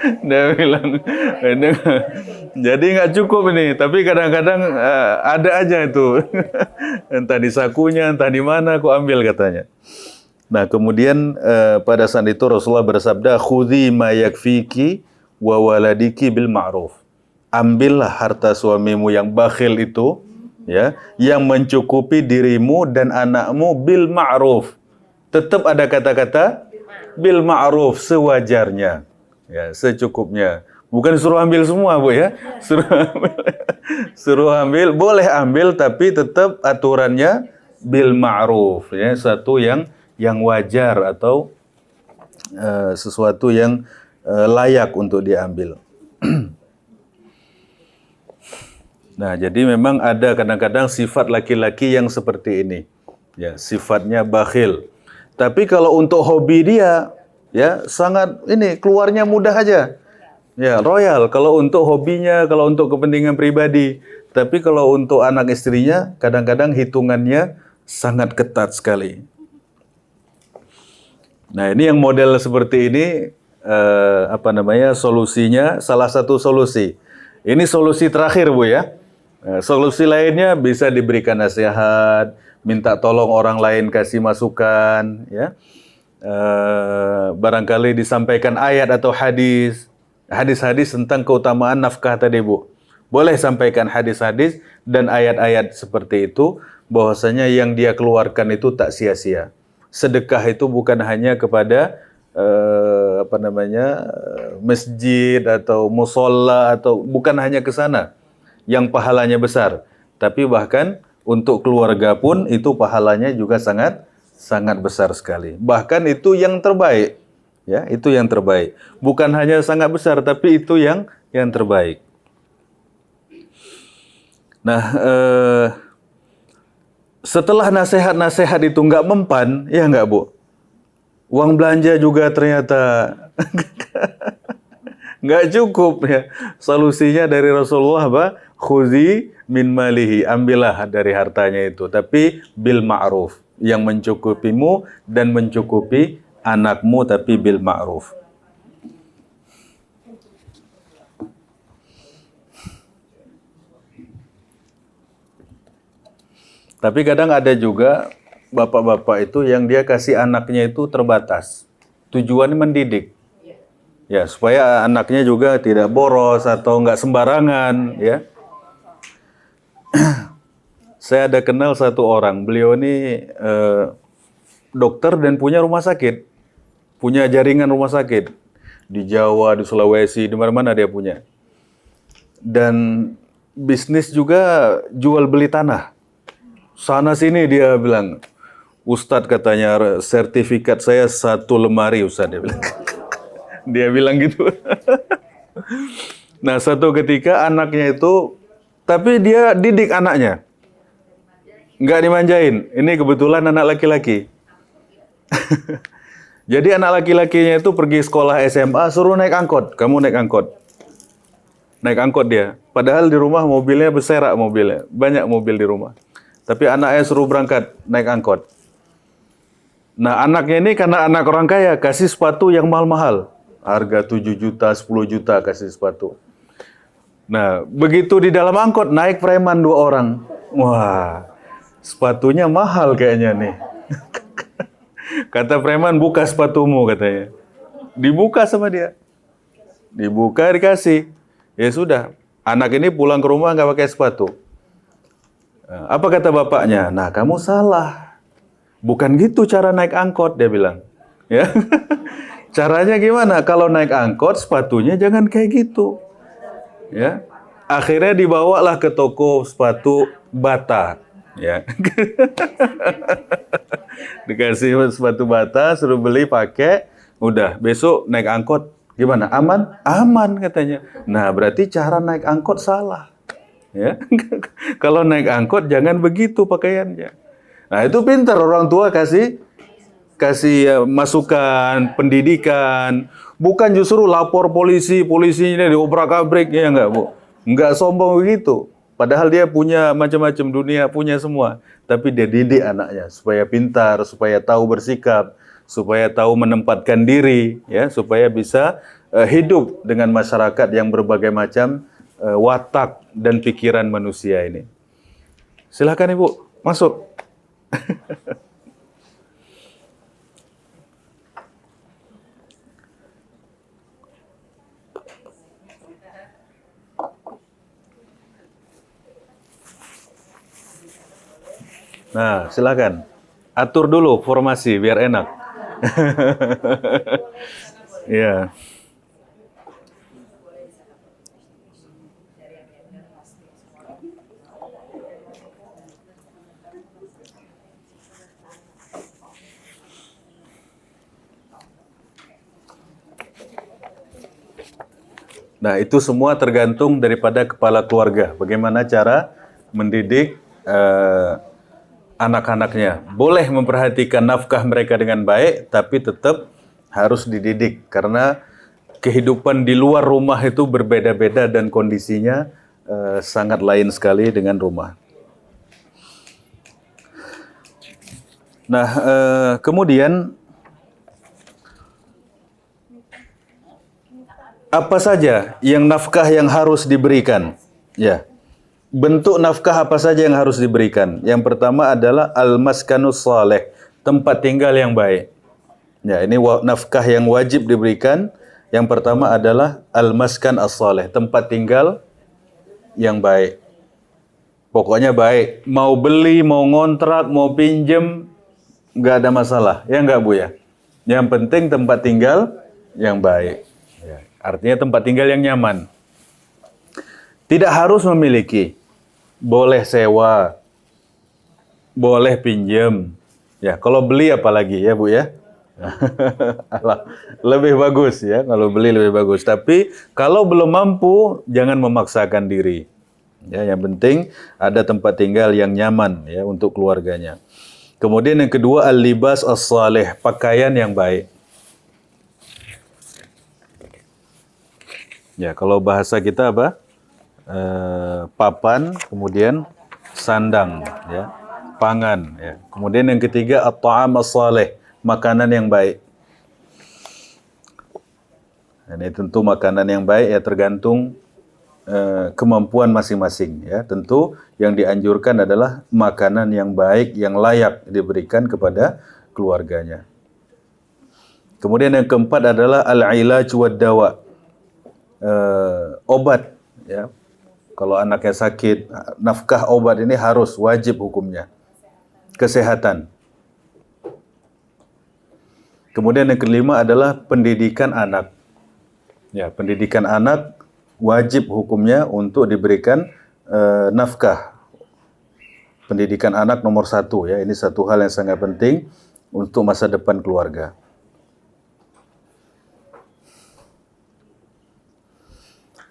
Dia bilang, jadi nggak cukup ini, tapi kadang-kadang ada aja itu, entah di sakunya, entah di mana aku ambil katanya. Nah kemudian pada saat itu Rasulullah bersabda, khudhi ma yakfiki wa waladiki bil ma'ruf. Ambillah harta suamimu yang bakhil itu, ya, yang mencukupi dirimu dan anakmu bil ma'ruf. Tetap ada kata-kata bil ma'ruf, sewajarnya. Ya, secukupnya. Bukan suruh ambil semua, Bu ya. Suruh ambil, boleh ambil tapi tetap aturannya bil ma'ruf, ya, satu yang wajar atau sesuatu yang layak untuk diambil. Nah, jadi memang ada kadang-kadang sifat laki-laki yang seperti ini. Ya, sifatnya bakhil. Tapi kalau untuk hobi dia, ya sangat ini keluarnya mudah aja, ya royal. Kalau untuk hobinya, kalau untuk kepentingan pribadi, tapi kalau untuk anak istrinya, kadang-kadang hitungannya sangat ketat sekali. Nah ini yang model seperti ini, solusinya, salah satu solusi. Ini solusi terakhir Bu ya. Solusi lainnya bisa diberikan nasihat, minta tolong orang lain kasih masukan, ya. Barangkali disampaikan ayat atau hadis tentang keutamaan nafkah tadi Bu. Boleh sampaikan hadis-hadis dan ayat-ayat seperti itu, bahwasanya yang dia keluarkan itu tak sia-sia. Sedekah itu bukan hanya kepada masjid atau musola, atau bukan hanya ke sana yang pahalanya besar, tapi bahkan untuk keluarga pun itu pahalanya juga sangat besar sekali. Bahkan itu yang terbaik. Ya, itu yang terbaik. Bukan hanya sangat besar, tapi itu yang terbaik. Nah, setelah nasihat-nasihat itu nggak mempan, ya nggak Bu? Uang belanja juga ternyata nggak cukup ya. Solusinya dari Rasulullah apa? Khudhi min malihi, ambillah dari hartanya itu, tapi bil ma'ruf, yang mencukupimu dan mencukupi anakmu, tapi bil ma'ruf. Tapi kadang ada juga bapak-bapak itu yang dia kasih anaknya itu terbatas. Tujuannya mendidik. Ya, supaya anaknya juga tidak boros atau nggak sembarangan, ya. Saya ada kenal satu orang, beliau ini dokter dan punya rumah sakit. Punya jaringan rumah sakit. Di Jawa, di Sulawesi, di mana-mana dia punya. Dan bisnis juga jual beli tanah. Sana sini dia bilang, Ustadz katanya sertifikat saya 1 lemari Ustadz, dia bilang. Dia bilang gitu. Nah satu ketika anaknya itu, tapi dia didik anaknya. Nggak dimanjain. Ini kebetulan anak laki-laki. Jadi anak laki-lakinya itu pergi sekolah SMA, suruh naik angkot. Kamu naik angkot. naik angkot dia. Padahal di rumah mobilnya berserak mobilnya, banyak mobil di rumah. Tapi anaknya suruh berangkat naik angkot. Nah, anaknya ini karena anak orang kaya, kasih sepatu yang mahal-mahal. Harga 7 juta, 10 juta kasih sepatu. Nah, begitu di dalam angkot, naik preman 2 orang. Wah, sepatunya mahal kayaknya nih. Kata preman, buka sepatumu katanya. Dibuka sama dia. Dibuka, dikasih. Ya sudah, anak ini pulang ke rumah nggak pakai sepatu. Nah, apa kata bapaknya? Nah, kamu salah. Bukan gitu cara naik angkot, dia bilang. Ya. Caranya gimana? Kalau naik angkot, sepatunya jangan kayak gitu. Ya. Akhirnya dibawalah ke toko sepatu Bata. Ya. Dikasih sepatu Bata, suruh beli pakai. Udah, besok naik angkot. Gimana? Aman? Aman katanya. Nah, berarti cara naik angkot salah. Ya. Kalau naik angkot jangan begitu pakaiannya. Nah, itu pintar orang tua kasih masukan, pendidikan, bukan justru lapor polisi, polisinya diobrak-abrik, ya enggak, Bu? Enggak sombong begitu. Padahal dia punya macam-macam dunia, punya semua, tapi dia didik anaknya supaya pintar, supaya tahu bersikap, supaya tahu menempatkan diri, ya, supaya bisa hidup dengan masyarakat yang berbagai macam watak dan pikiran manusia ini. Silakan Ibu, masuk. Nah, silakan. Atur dulu formasi biar enak. Iya. Nah, itu semua tergantung daripada kepala keluarga. Bagaimana cara mendidik anak-anaknya. Boleh memperhatikan nafkah mereka dengan baik, tapi tetap harus dididik. Karena kehidupan di luar rumah itu berbeda-beda dan kondisinya sangat lain sekali dengan rumah. Nah, kemudian apa saja yang nafkah yang harus diberikan? Ya. Bentuk nafkah apa saja yang harus diberikan? Yang pertama adalah al-maskanus saleh, tempat tinggal yang baik. Ya, ini nafkah yang wajib diberikan. Yang pertama adalah al-maskan as-saleh, tempat tinggal yang baik. Pokoknya baik. Mau beli, mau ngontrak, mau pinjem, nggak ada masalah. Ya nggak, Bu ya? Yang penting tempat tinggal yang baik. Ya. Artinya tempat tinggal yang nyaman. Tidak harus memiliki. Boleh sewa. Boleh pinjem. Ya, kalau beli apalagi ya, Bu ya? Lebih bagus ya, kalau beli lebih bagus. Tapi kalau belum mampu, jangan memaksakan diri. Ya, yang penting ada tempat tinggal yang nyaman ya untuk keluarganya. Kemudian yang kedua, al-libas as-salih, pakaian yang baik. Ya, kalau bahasa kita apa? Papan, kemudian sandang, ya, pangan. Ya. Kemudian yang ketiga, at-ta'am as-salih, makanan yang baik. Ini tentu makanan yang baik ya tergantung kemampuan masing-masing. Ya, tentu yang dianjurkan adalah makanan yang baik, yang layak diberikan kepada keluarganya. Kemudian yang keempat adalah al-ilaj wad-dawa. Obat, ya. Kalau anaknya sakit, nafkah obat ini harus wajib hukumnya. Kesehatan. Kemudian yang kelima adalah pendidikan anak. Ya, pendidikan anak wajib hukumnya untuk diberikan nafkah. Pendidikan anak nomor 1 ya, ini satu hal yang sangat penting untuk masa depan keluarga.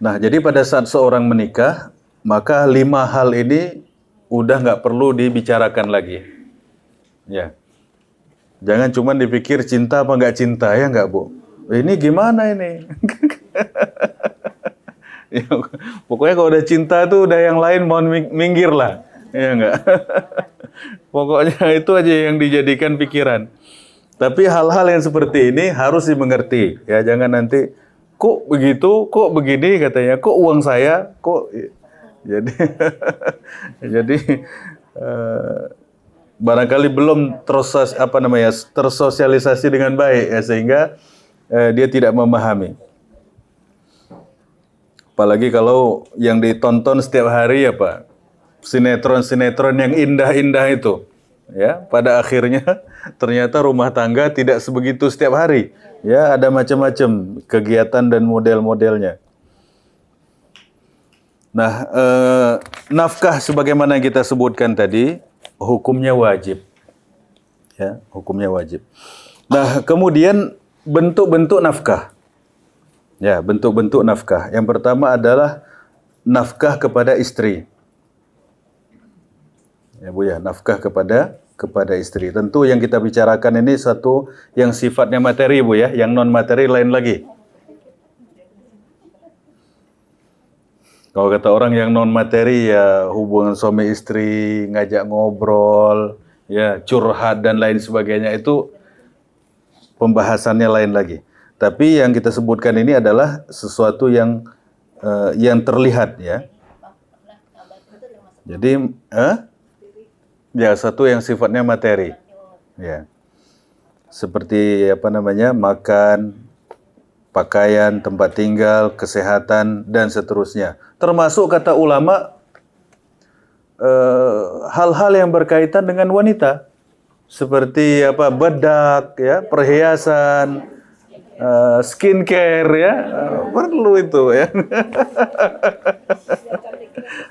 Nah, jadi pada saat seorang menikah, maka 5 hal ini udah nggak perlu dibicarakan lagi. Ya, jangan cuma dipikir cinta apa nggak cinta, ya nggak, Bu? Ini gimana ini? Ya, pokoknya kalau udah cinta tuh udah yang lain mohon minggir lah. Ya enggak? Pokoknya itu aja yang dijadikan pikiran. Tapi hal-hal yang seperti ini harus dimengerti. Ya, jangan nanti kok begitu, kok begini katanya, kok uang saya, kok jadi jadi barangkali belum tersosialisasi dengan baik ya, sehingga dia tidak memahami. Apalagi kalau yang ditonton setiap hari ya Pak, sinetron-sinetron yang indah-indah itu, ya pada akhirnya ternyata rumah tangga tidak sebegitu setiap hari, ya ada macam-macam kegiatan dan model-modelnya. Nah, nafkah sebagaimana yang kita sebutkan tadi, hukumnya wajib, ya hukumnya wajib. Nah, kemudian bentuk-bentuk nafkah. Ya, bentuk-bentuk nafkah. Yang pertama adalah nafkah kepada istri. Ya Bu ya, nafkah kepada istri. Tentu yang kita bicarakan ini satu yang sifatnya materi Bu ya, yang non materi lain lagi. Kalau kata orang yang non materi ya hubungan suami istri, ngajak ngobrol, ya curhat dan lain sebagainya, itu pembahasannya lain lagi. Tapi yang kita sebutkan ini adalah sesuatu yang terlihat ya. Jadi ya satu yang sifatnya materi. Ya. Seperti makan, pakaian, tempat tinggal, kesehatan dan seterusnya. Termasuk kata ulama hal-hal yang berkaitan dengan wanita. Seperti bedak ya, perhiasan, skincare ya, perlu itu ya.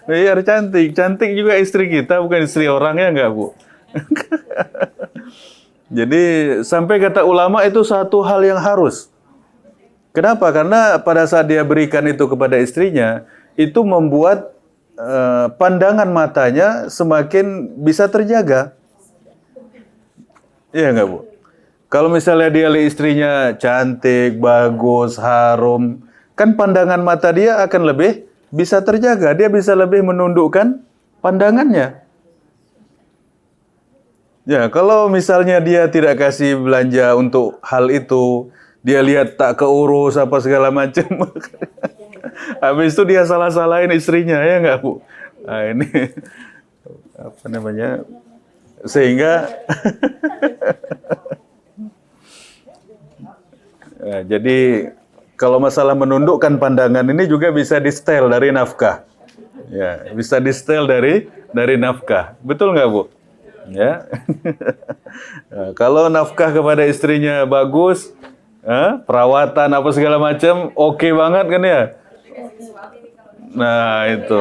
Biar cantik, cantik juga istri kita, bukan istri orang ya enggak Bu? Jadi sampai kata ulama itu satu hal yang harus. Kenapa? Karena pada saat dia berikan itu kepada istrinya, itu membuat pandangan matanya semakin bisa terjaga. Iya enggak Bu? Kalau misalnya dia lihat istrinya cantik, bagus, harum, kan pandangan mata dia akan lebih bisa terjaga. Dia bisa lebih menundukkan pandangannya. Ya, kalau misalnya dia tidak kasih belanja untuk hal itu, dia lihat tak keurus apa segala macam, habis itu dia salah-salahin istrinya, ya enggak Bu? Nah, ini sehingga ya, jadi kalau masalah menundukkan pandangan ini juga bisa di-setel dari nafkah. Ya, bisa di-setel dari nafkah. Betul nggak Bu? Ya. Nah, kalau nafkah kepada istrinya bagus, perawatan apa segala macam, oke banget kan ya? Nah, itu.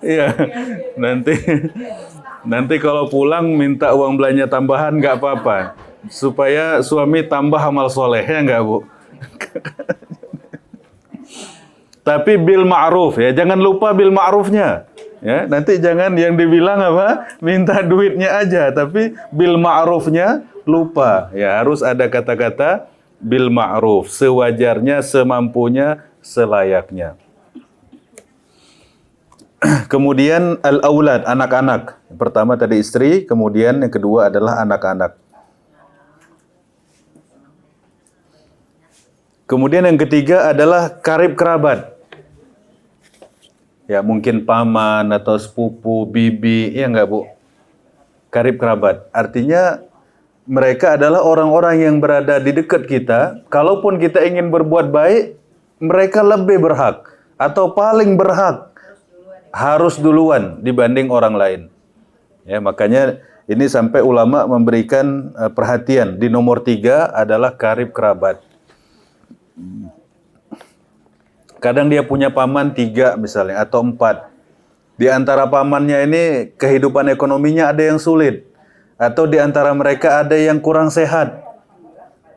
Iya, nanti kalau pulang minta uang belanja tambahan nggak apa-apa, supaya suami tambah amal soleh, ya nggak Bu? Tapi bil ma'ruf ya, jangan lupa bil ma'rufnya. Ya, nanti jangan yang dibilang minta duitnya aja, tapi bil ma'rufnya lupa. Ya, harus ada kata-kata bil ma'ruf, sewajarnya, semampunya, selayaknya. Kemudian al-aulad, anak-anak. Yang pertama tadi istri, kemudian yang kedua adalah anak-anak. Kemudian yang ketiga adalah karib kerabat. Ya, mungkin paman atau sepupu, bibi, ya enggak Bu? Karib kerabat. Artinya mereka adalah orang-orang yang berada di dekat kita. Kalaupun kita ingin berbuat baik, mereka lebih berhak atau paling berhak, harus duluan dibanding orang lain. Ya, makanya ini sampai ulama memberikan perhatian. Di nomor 3 adalah karib kerabat. Kadang dia punya paman 3 misalnya atau 4. Di antara pamannya ini kehidupan ekonominya ada yang sulit, atau di antara mereka ada yang kurang sehat.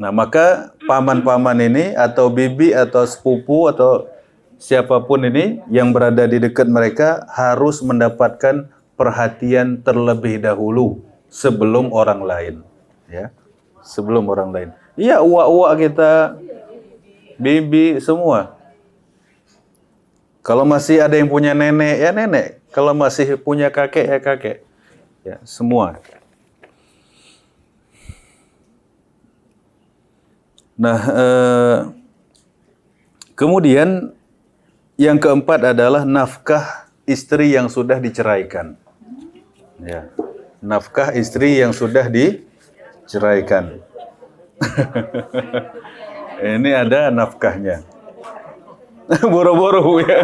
Nah, maka paman-paman ini atau bibi atau sepupu atau siapapun ini yang berada di dekat mereka harus mendapatkan perhatian terlebih dahulu sebelum orang lain, ya. Sebelum orang lain. Iya, uak-uak kita, bibi, semua. Kalau masih ada yang punya nenek, ya nenek. Kalau masih punya kakek, ya kakek. Ya, semua. Nah, kemudian yang keempat adalah nafkah istri yang sudah diceraikan. Ya, nafkah istri yang sudah diceraikan. Ini ada nafkahnya. Boro-boro ya.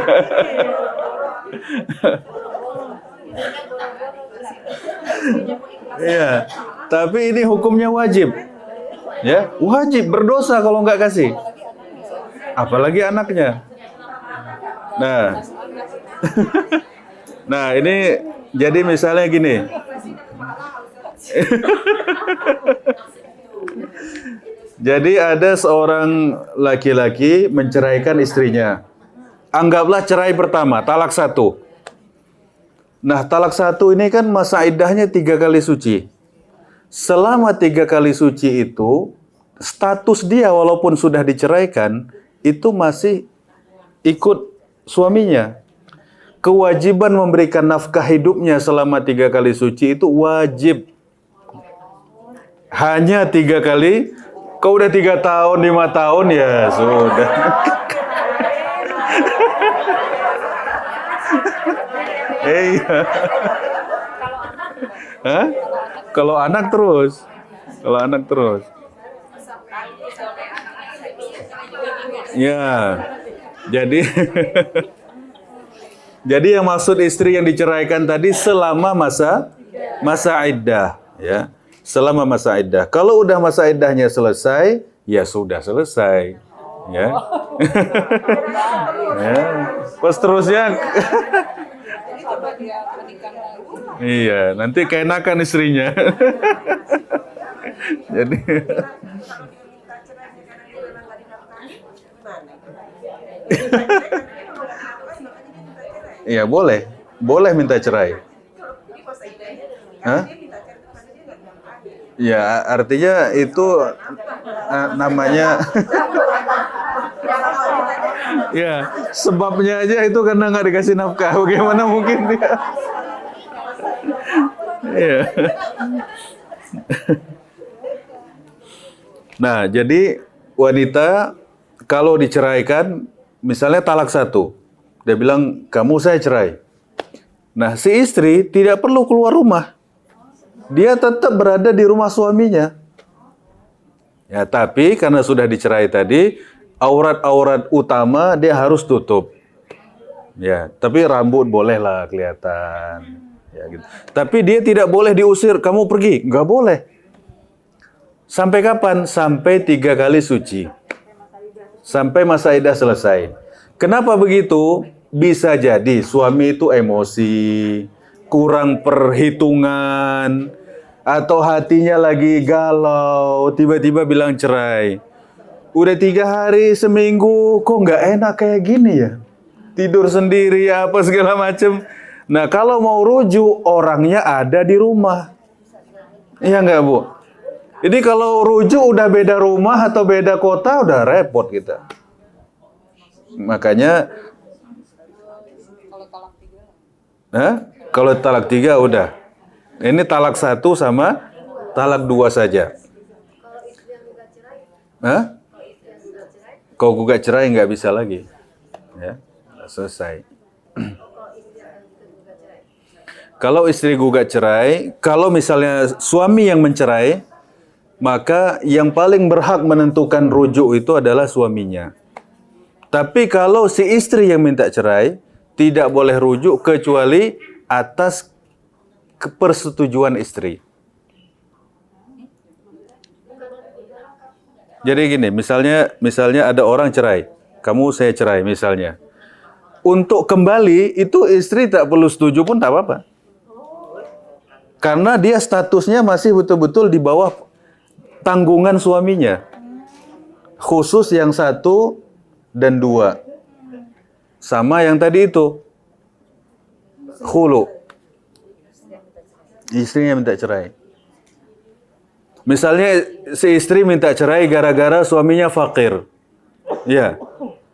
Iya, tapi ini hukumnya wajib. Ya, wajib, berdosa kalau nggak kasih. Apalagi anaknya. Nah, nah ini jadi misalnya gini. Jadi ada seorang laki-laki menceraikan istrinya. Anggaplah cerai pertama, talak 1. Nah, talak 1 ini kan masa iddahnya 3 kali suci. Selama 3 kali suci itu, status dia walaupun sudah diceraikan, itu masih ikut suaminya. Kewajiban memberikan nafkah hidupnya selama 3 kali suci itu wajib. Hanya 3 kali. Kau udah 3 tahun, 5 tahun, ya sudah. Iya. Hah? Kalau anak terus. Kalau anak terus. Ya. Jadi jadi yang maksud istri yang diceraikan tadi selama masa iddah, ya. Selama masa iddah. Kalau udah masa iddahnya selesai, ya sudah selesai. Ya. Ya. Pas terusnya iya, nanti keenakan istrinya. Jadi iya, boleh. Boleh minta cerai. Hah? Ya, artinya itu namanya ya, sebabnya aja itu karena nggak dikasih nafkah. Bagaimana mungkin dia? Iya. Nah, jadi wanita kalau diceraikan, misalnya talak 1, dia bilang, kamu saya cerai. Nah, si istri tidak perlu keluar rumah. Dia tetap berada di rumah suaminya. Ya, tapi karena sudah dicerai tadi, aurat-aurat utama dia harus tutup. Ya, tapi rambut bolehlah kelihatan. Ya, gitu. Tapi dia tidak boleh diusir, kamu pergi. Nggak boleh. Sampai kapan? Sampai 3 kali suci. Sampai masa iddah selesai. Kenapa begitu? Bisa jadi suami itu emosi, kurang perhitungan, atau hatinya lagi galau, tiba-tiba bilang cerai. Udah 3 hari, seminggu, kok nggak enak kayak gini ya? Tidur sendiri, apa segala macem. Nah, kalau mau rujuk, orangnya ada di rumah. Iya nggak, Bu? Jadi kalau rujuk udah beda rumah atau beda kota, udah repot kita. Makanya kalau talak 3 udah. Ini talak 1 sama talak 2 saja. Hah? Kalau gugat cerai nggak bisa lagi. Ya, selesai. Kalau istri gugat cerai, kalau misalnya suami yang mencerai, maka yang paling berhak menentukan rujuk itu adalah suaminya. Tapi kalau si istri yang minta cerai, tidak boleh rujuk kecuali atas persetujuan istri. Jadi gini, misalnya ada orang cerai, kamu saya cerai misalnya. Untuk kembali itu istri tak perlu setuju pun tak apa-apa. Karena dia statusnya masih betul-betul di bawah tanggungan suaminya. Khusus yang 1 dan 2. Sama yang tadi itu. Khulu. Istrinya minta cerai. Misalnya si istri minta cerai gara-gara suaminya fakir. Ya.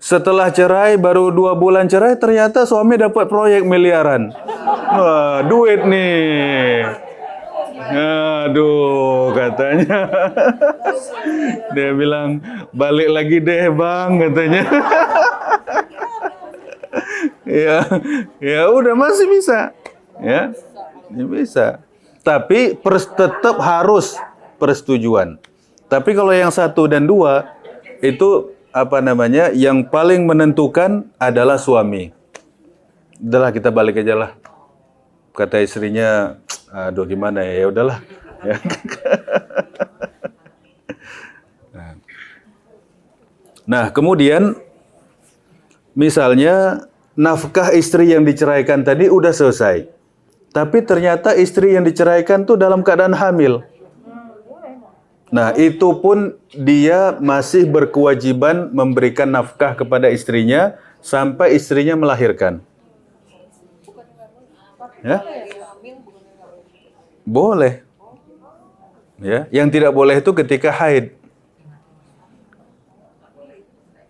Setelah cerai, baru 2 bulan cerai, ternyata suami dapat proyek miliaran. Wah, duit nih. Aduh, katanya. Dia bilang, balik lagi deh bang, katanya. Ya udah masih bisa. Ya, bisa. Tapi tetap harus persetujuan. Tapi kalau yang 1 dan 2, itu yang paling menentukan adalah suami. Udahlah kita balik aja lah. Kata istrinya, aduh gimana ya, udahlah. Ya. Nah, kemudian misalnya nafkah istri yang diceraikan tadi udah selesai. Tapi ternyata istri yang diceraikan tuh dalam keadaan hamil. Nah, itu pun dia masih berkewajiban memberikan nafkah kepada istrinya sampai istrinya melahirkan. Ya? Boleh. Ya, yang tidak boleh itu ketika haid.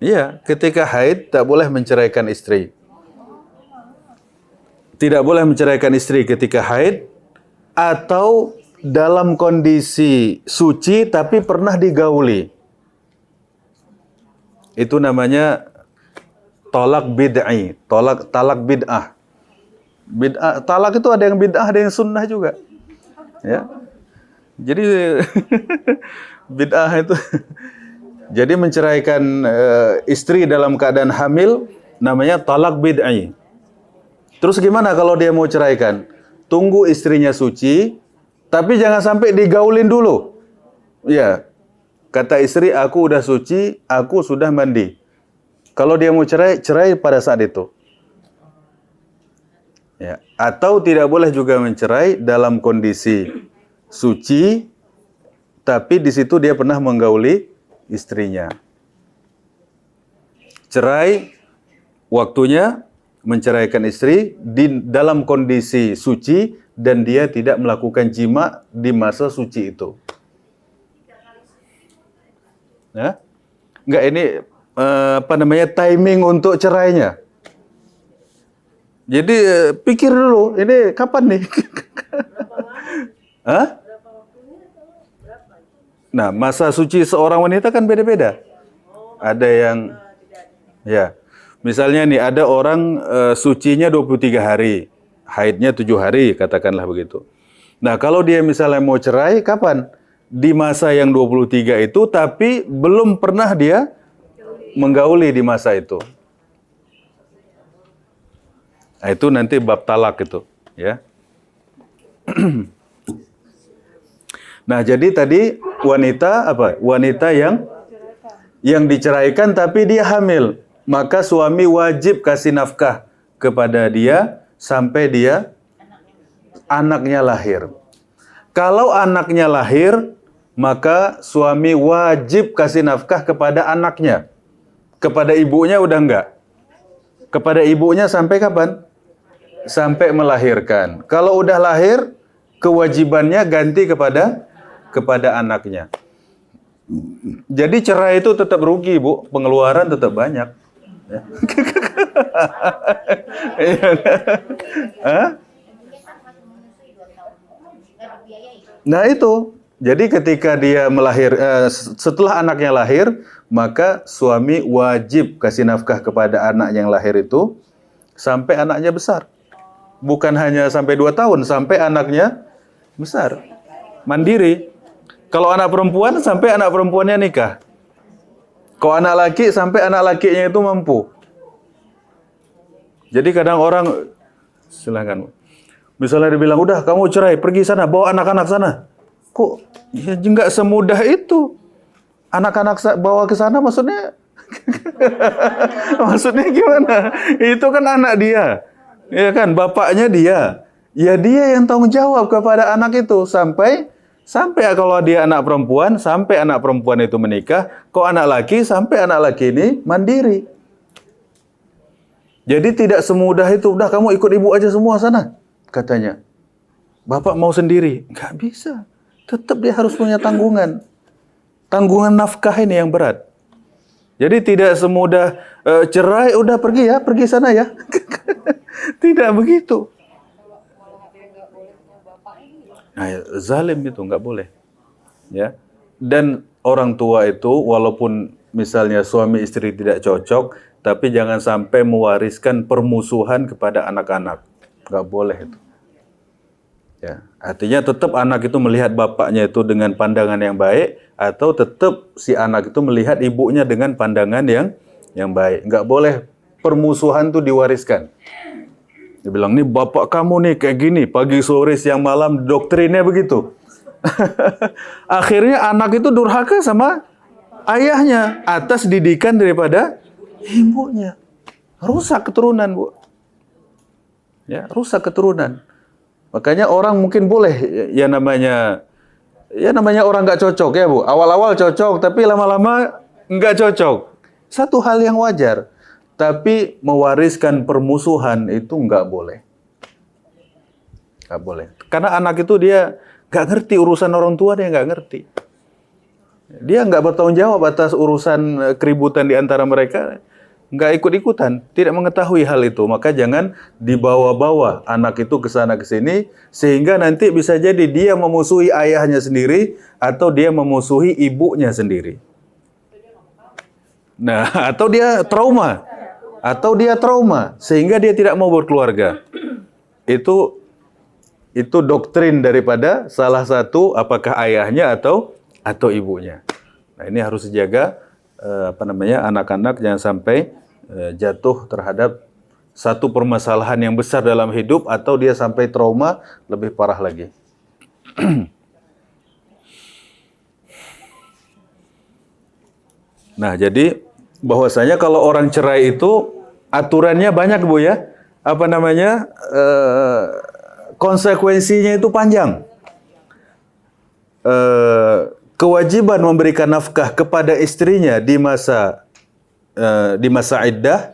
Iya, ketika haid tak boleh menceraikan istri. Tidak boleh menceraikan istri ketika haid atau dalam kondisi suci tapi pernah digauli. Itu namanya talak bid'i, talak bid'ah. Bid'ah, talak itu ada yang bid'ah, ada yang sunnah juga. Ya. Jadi bid'ah itu jadi menceraikan istri dalam keadaan hamil namanya talak bid'i. Terus gimana kalau dia mau ceraikan? Tunggu istrinya suci, tapi jangan sampai digaulin dulu. Ya, kata istri, aku udah suci, aku sudah mandi. Kalau dia mau cerai, cerai pada saat itu. Ya, atau tidak boleh juga mencerai dalam kondisi suci, tapi di situ dia pernah menggauli istrinya. Cerai, waktunya menceraikan istri dalam kondisi suci dan dia tidak melakukan jima di masa suci itu. Ya? Enggak, ini timing untuk cerainya. Jadi pikir dulu, ini kapan nih? Hah? Nah, masa suci seorang wanita kan beda-beda. Ada yang ya, misalnya nih ada orang sucinya 23 hari, haidnya 7 hari, katakanlah begitu. Nah, kalau dia misalnya mau cerai, kapan? Di masa yang 23 itu, tapi belum pernah dia menggauli di masa itu. Nah, itu nanti bab talak itu, ya. Nah, jadi tadi wanita yang diceraikan tapi dia hamil, maka suami wajib kasih nafkah kepada dia sampai anaknya lahir. Kalau anaknya lahir, maka suami wajib kasih nafkah kepada anaknya. Kepada ibunya udah enggak. Kepada ibunya sampai kapan? Sampai melahirkan. Kalau udah lahir, kewajibannya ganti kepada anaknya. Jadi cerai itu tetap rugi, Bu. Pengeluaran tetap banyak. Ya. Nah itu. Jadi ketika dia setelah anaknya lahir, maka suami wajib kasih nafkah kepada anak yang lahir itu sampai anaknya besar. Bukan hanya sampai 2 tahun, sampai anaknya besar. Mandiri. Kalau anak perempuan, sampai anak perempuannya nikah. Kalau anak laki, sampai anak lakinya itu mampu. Jadi kadang orang, silakan. Misalnya dia bilang, udah kamu cerai, pergi sana, bawa anak-anak sana. Kok ya enggak semudah itu. Anak-anak bawa ke sana maksudnya? Maksudnya gimana? Itu kan anak dia. Ya kan, bapaknya dia. Ya dia yang tanggung jawab kepada anak itu sampai kalau dia anak perempuan, sampai anak perempuan itu menikah, kok anak laki sampai anak laki ini mandiri. Jadi tidak semudah itu, udah kamu ikut ibu aja semua sana, katanya. Bapak mau sendiri, nggak bisa. tetap dia harus punya tanggungan. Tanggungan nafkah ini yang berat. Jadi tidak semudah cerai, udah pergi ya, pergi sana ya. Tidak begitu. Nah, zalim itu nggak boleh. Ya. Dan orang tua itu walaupun misalnya suami istri tidak cocok, tapi jangan sampai mewariskan permusuhan kepada anak-anak. Nggak boleh itu. Ya, artinya tetap anak itu melihat bapaknya itu dengan pandangan yang baik, atau tetap si anak itu melihat ibunya dengan pandangan yang baik. Nggak boleh permusuhan itu diwariskan. Dia bilang, nih bapak kamu nih kayak gini, pagi sore siang malam, doktrinnya begitu. Akhirnya anak itu durhaka sama ayahnya atas didikan daripada ibunya. Rusak keturunan, Bu. Ya, rusak keturunan. Makanya orang mungkin boleh ya namanya orang nggak cocok ya, Bu. Awal-awal cocok, tapi lama-lama nggak cocok. Satu hal yang wajar. Tapi mewariskan permusuhan itu nggak boleh. Nggak boleh. Karena anak itu dia nggak ngerti urusan orang tua, dia nggak ngerti. Dia nggak bertanggung jawab atas urusan keributan di antara mereka. Nggak ikut-ikutan, tidak mengetahui hal itu. Maka jangan dibawa-bawa anak itu ke sana ke sini, sehingga nanti bisa jadi dia memusuhi ayahnya sendiri, atau dia memusuhi ibunya sendiri. Nah, atau dia trauma, sehingga dia tidak mau berkeluarga. Itu doktrin daripada salah satu apakah ayahnya atau ibunya. Nah, ini harus dijaga anak-anak jangan sampai jatuh terhadap satu permasalahan yang besar dalam hidup, atau dia sampai trauma lebih parah lagi. Nah, jadi bahwasanya kalau orang cerai itu aturannya banyak, Bu ya. Konsekuensinya itu panjang. Kewajiban memberikan nafkah kepada istrinya di masa iddah.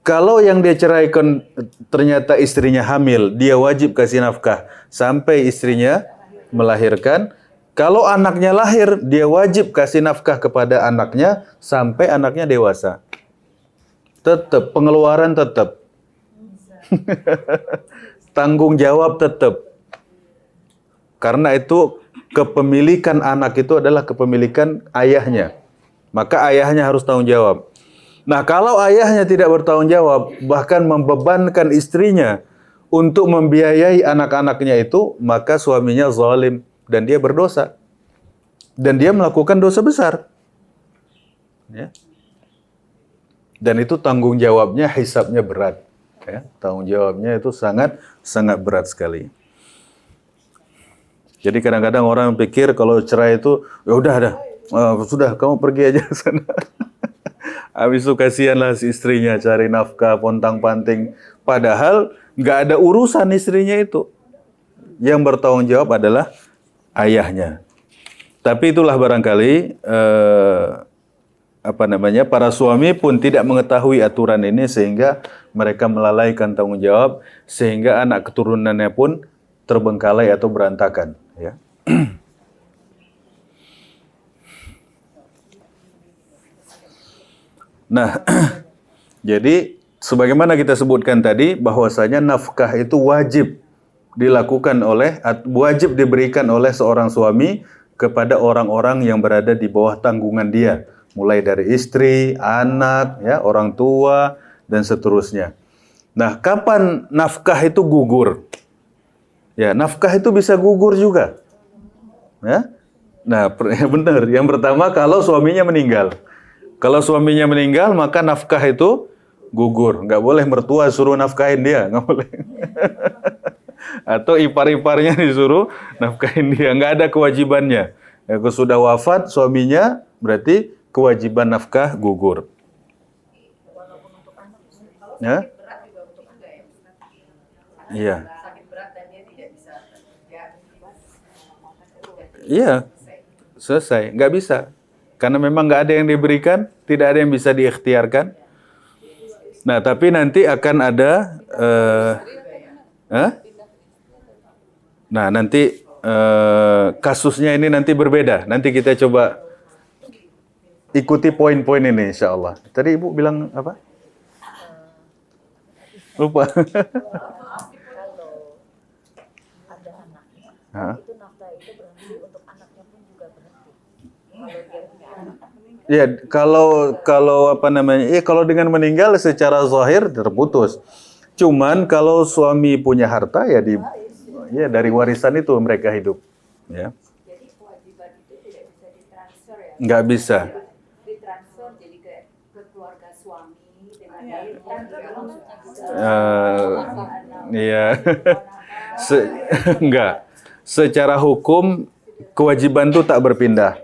Kalau yang dia ceraikan ternyata istrinya hamil, dia wajib kasih nafkah sampai istrinya melahirkan. Kalau anaknya lahir, dia wajib kasih nafkah kepada anaknya sampai anaknya dewasa. Tetap, pengeluaran tetap. Tanggung jawab tetap. Karena itu kepemilikan anak itu adalah kepemilikan ayahnya. Maka ayahnya harus tanggung jawab. Nah, kalau ayahnya tidak bertanggung jawab, bahkan membebankan istrinya untuk membiayai anak-anaknya itu, maka suaminya zalim. Dan dia berdosa. Dan dia melakukan dosa besar. Ya. Dan itu tanggung jawabnya, hisabnya berat. Ya. Tanggung jawabnya itu sangat berat sekali. Jadi kadang-kadang orang pikir kalau cerai itu, ya udah, sudah kamu pergi aja sana. Habis itu kasihanlah si istrinya cari nafkah, pontang-panting. Padahal nggak ada urusan istrinya itu. Yang bertanggung jawab adalah ayahnya. Tapi itulah barangkali para suami pun tidak mengetahui aturan ini, sehingga mereka melalaikan tanggung jawab, sehingga anak keturunannya pun terbengkalai atau berantakan, ya. Nah, jadi sebagaimana kita sebutkan tadi, bahwasanya nafkah itu wajib diberikan oleh seorang suami kepada orang-orang yang berada di bawah tanggungan dia, mulai dari istri, anak, ya, orang tua, dan seterusnya. Nah, kapan nafkah itu gugur? Ya, nafkah itu bisa gugur juga. Ya. Nah, benar. Yang pertama, kalau suaminya meninggal. Kalau suaminya meninggal, maka nafkah itu gugur. Nggak boleh mertua suruh nafkahin dia, nggak boleh. Atau ipar-iparnya disuruh nafkahin dia, nggak ada kewajibannya. Ya, kalau sudah wafat suaminya, berarti kewajiban nafkah gugur. Ya? Iya. Iya, selesai. Nggak bisa. Karena memang nggak ada yang diberikan, tidak ada yang bisa diikhtiarkan. Nah, tapi nanti akan ada... Nah, nanti kasusnya ini nanti berbeda. Nanti kita coba ikuti poin-poin ini insya Allah. Tadi Ibu bilang apa? Lupa. Kalau ada anaknya, Hah? itu nafkah itu berhenti untuk anaknya pun juga berhenti. Kalau dia punya anak, Ya, kalau apa namanya? Ya, kalau dengan meninggal secara zahir terputus. Cuman kalau suami punya harta ya dari warisan itu mereka hidup, ya. Jadi kewajiban itu tidak bisa ditransfer ya? Nggak bisa. Ditransfer jadi ke keluarga suami dengan dari kan Iya. Enggak. Secara hukum kewajiban itu tak berpindah.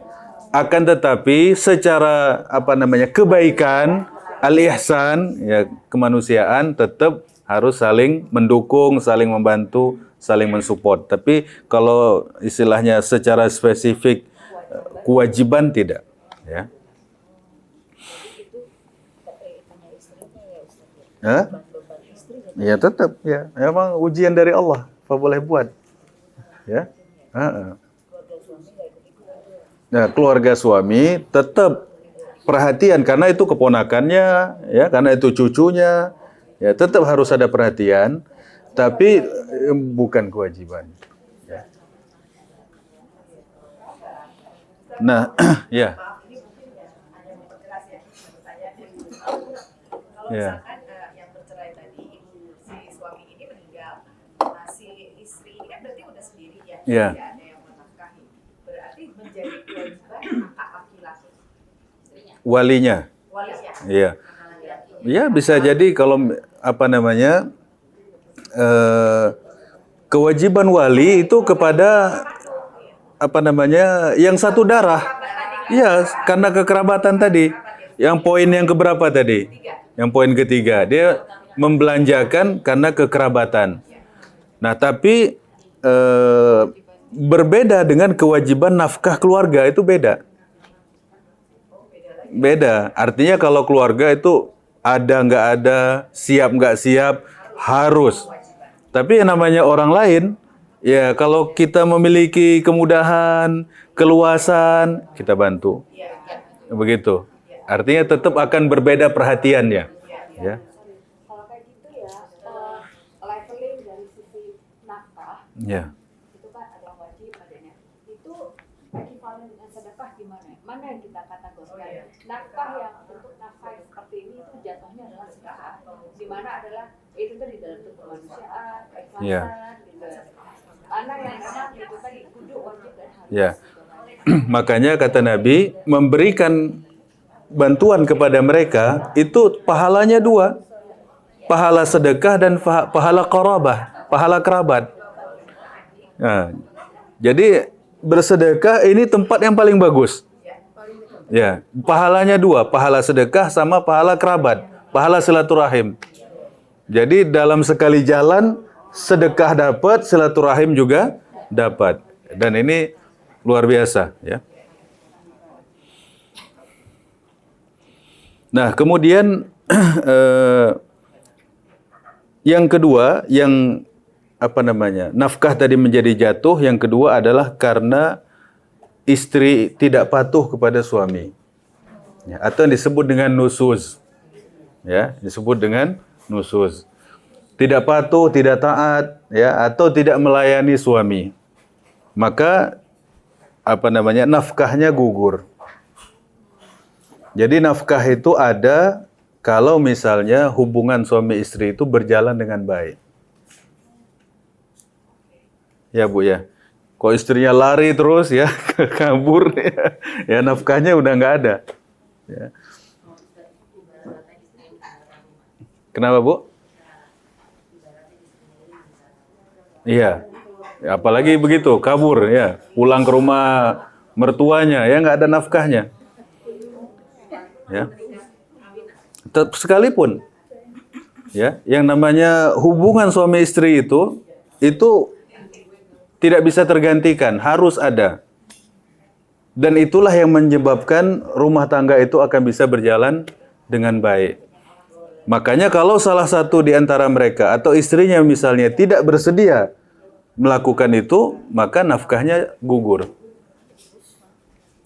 Akan tetapi secara apa namanya? Kebaikan, al-ihsan, ya kemanusiaan tetap harus saling mendukung, saling membantu, saling mensupport. Tapi kalau istilahnya secara spesifik kewajiban tidak, ya. punya istrinya ya Ustaz. Hah? Beban istri Ya tetap ya. Memang ujian dari Allah, apa boleh buat. Ya. Heeh. keluarga suami nggak ikut-ikutan juga. Nah, keluarga suami tetap perhatian karena itu keponakannya, ya, karena itu cucunya, ya tetap harus ada perhatian, tapi bukan kewajiban. Ya. Nah, ya. Kalau Ya. misalkan yang bercerai tadi, si suami ini meninggal, si istri ini kan berarti udah sendiri ya, Ya. tidak ada yang menafkahi. Berarti menjadi kewajiban kakak laki-laki, Walinya. walinya. Iya. Ya bisa jadi kalau apa namanya kewajiban wali itu kepada apa namanya yang satu darah. Iya, karena kekerabatan tadi. Yang poin yang keberapa tadi? Yang poin ketiga. Dia membelanjakan karena kekerabatan. Nah, tapi berbeda dengan kewajiban nafkah keluarga itu beda. Beda. Artinya kalau keluarga itu ada nggak ada, siap nggak siap, harus. Tapi yang namanya orang lain, ya kalau kita memiliki kemudahan, keluasan, kita bantu. Begitu. Artinya tetap akan berbeda perhatiannya. Ya. Kalau kayak gitu ya, leveling dari sisi nafkah, Ya. itu kan ada yang wajib adanya. Itu ekivalen dengan sedekah gimana? Mana yang kita kategorikan? Nafkah yang untuk nafkah yang seperti ini itu jatuhnya adalah sedekah. Di mana adalah itu tadi dalam bentuk kemanusiaan, keikhlasan, Iya. gitu. Mana yang memang itu tadi kudu wajib dan harus. Ya. Makanya kata Nabi, memberikan bantuan kepada mereka itu pahalanya dua. Pahala sedekah dan pahala qarabah, pahala kerabat. Nah, jadi bersedekah ini tempat yang paling bagus. Ya, pahalanya dua, pahala sedekah sama pahala kerabat, pahala silaturahim. Jadi dalam sekali jalan sedekah dapat, silaturahim juga dapat. Dan ini luar biasa, ya. Nah, kemudian yang kedua, yang apa namanya? Nafkah tadi menjadi jatuh, yang kedua adalah karena istri tidak patuh kepada suami. Ya, atau yang disebut dengan nusuz. Ya, disebut dengan nusuz. Tidak patuh, tidak taat, ya, atau tidak melayani suami. Maka apa namanya? Nafkahnya gugur. Jadi nafkah itu ada kalau misalnya hubungan suami istri itu berjalan dengan baik. Ya Bu ya. Kalau istrinya lari terus ya, kabur ya nafkahnya udah nggak ada. Ya. Kenapa Bu? Iya. Ya, apalagi begitu, kabur ya, pulang ke rumah mertuanya ya nggak ada nafkahnya. Ya. Sekalipun ya, yang namanya hubungan suami istri itu tidak bisa tergantikan, harus ada. Dan itulah yang menyebabkan rumah tangga itu akan bisa berjalan dengan baik. Makanya kalau salah satu di antara mereka atau istrinya misalnya tidak bersedia melakukan itu, maka nafkahnya gugur.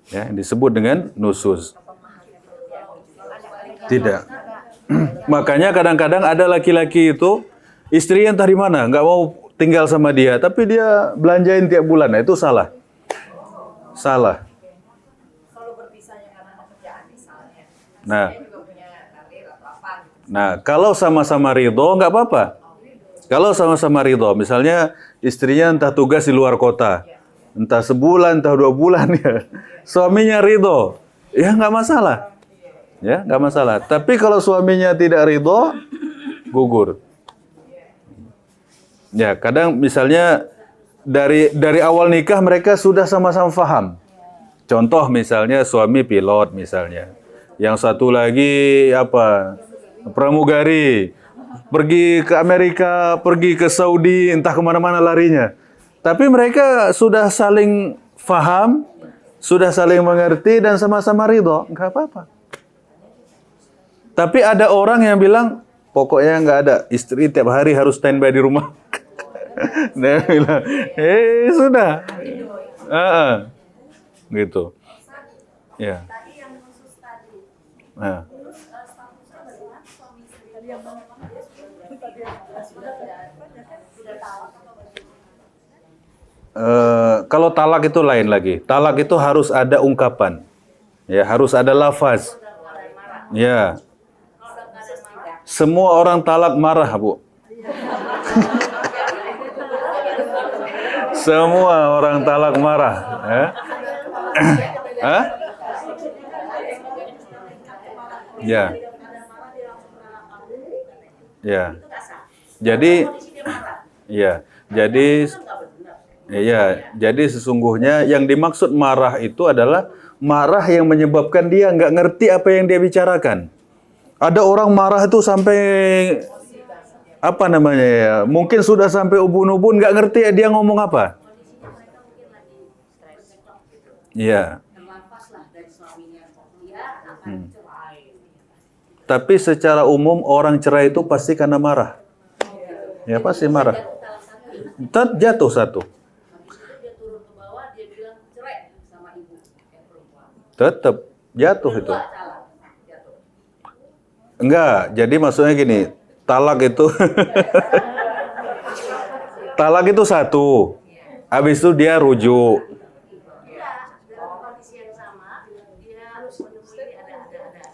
Ya, disebut dengan nusyuz. Tidak. Makanya kadang-kadang ada laki-laki itu istrinya entah di mana, nggak mau tinggal sama dia, tapi dia belanjain tiap bulan. Nah, itu salah. Salah. Kalau berpisahnya karena ada kerjaan misalnya. Nah, Saya juga punya karir atau apa gitu. nah kalau sama-sama ridho nggak apa-apa. Kalau sama-sama ridho, misalnya istrinya entah tugas di luar kota, entah sebulan, entah 2 bulan ya, suaminya ridho, ya nggak masalah. Ya, nggak masalah. Tapi kalau suaminya tidak ridho, gugur. Ya, kadang misalnya dari awal nikah mereka sudah sama-sama paham. Contoh misalnya suami pilot misalnya. Yang satu lagi apa? Pramugari. Pergi ke Amerika, pergi ke Saudi, entah kemana-mana larinya. Tapi mereka sudah saling faham, sudah saling mengerti dan sama-sama ridho, nggak apa-apa. Tapi ada orang yang bilang, pokoknya nggak ada, istri tiap hari harus standby di rumah. Dia bilang, sudah. Gitu. Ya. Nah. Kalau talak itu lain lagi. Talak itu harus ada ungkapan. Ya, harus ada lafaz. Ya. Semua orang talak marah, Bu. Semua orang talak marah. Ya. Hah? Ya. Ya. Jadi jadi sesungguhnya yang dimaksud marah itu adalah marah yang menyebabkan dia nggak ngerti apa yang dia bicarakan. Ada orang marah itu sampai apa namanya ya? Mungkin sudah sampai ubun-ubun nggak ngerti dia ngomong apa. Iya. Tapi secara umum orang cerai itu pasti karena marah. Ya pasti marah. Jatuh satu. Tetap jatuh itu. Enggak, jadi maksudnya gini, talak itu talak itu satu. Habis itu dia rujuk.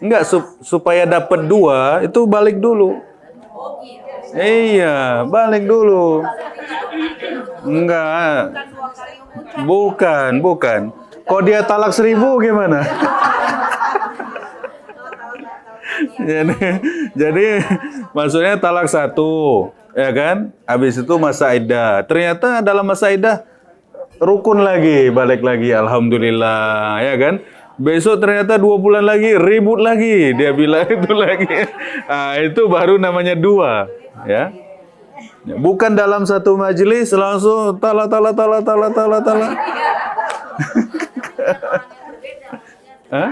Enggak, supaya dapat 2 itu balik dulu. Iya, balik dulu. Enggak. Bukan. Kok dia talak 1000 gimana? jadi maksudnya talak 1, ya kan? Habis itu masa iddah. Ternyata dalam masa iddah rukun lagi, balik lagi, alhamdulillah, ya kan? Besok ternyata 2 bulan lagi ribut lagi, dia bilang itu lagi. Nah, itu baru namanya 2, ya. Bukan dalam satu majelis langsung tala. Hah?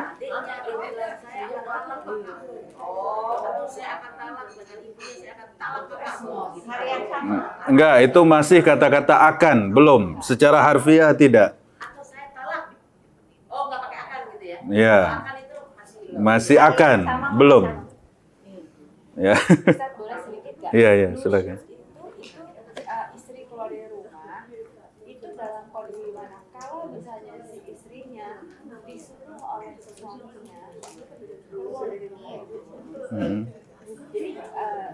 Enggak, itu masih kata-kata akan, belum. Secara harfiah tidak. Atau saya talak. Oh, nggak pakai akan gitu ya? Ya. Akan itu Masih akan, belum. Ya. Ustaz, boleh sedikit nggak? Iya, silakan. Itu istri keluar dari rumah, itu dalam kondisi mana? Kalau misalnya si istrinya disuruh oleh suaminya keluar dari rumah itu, jadi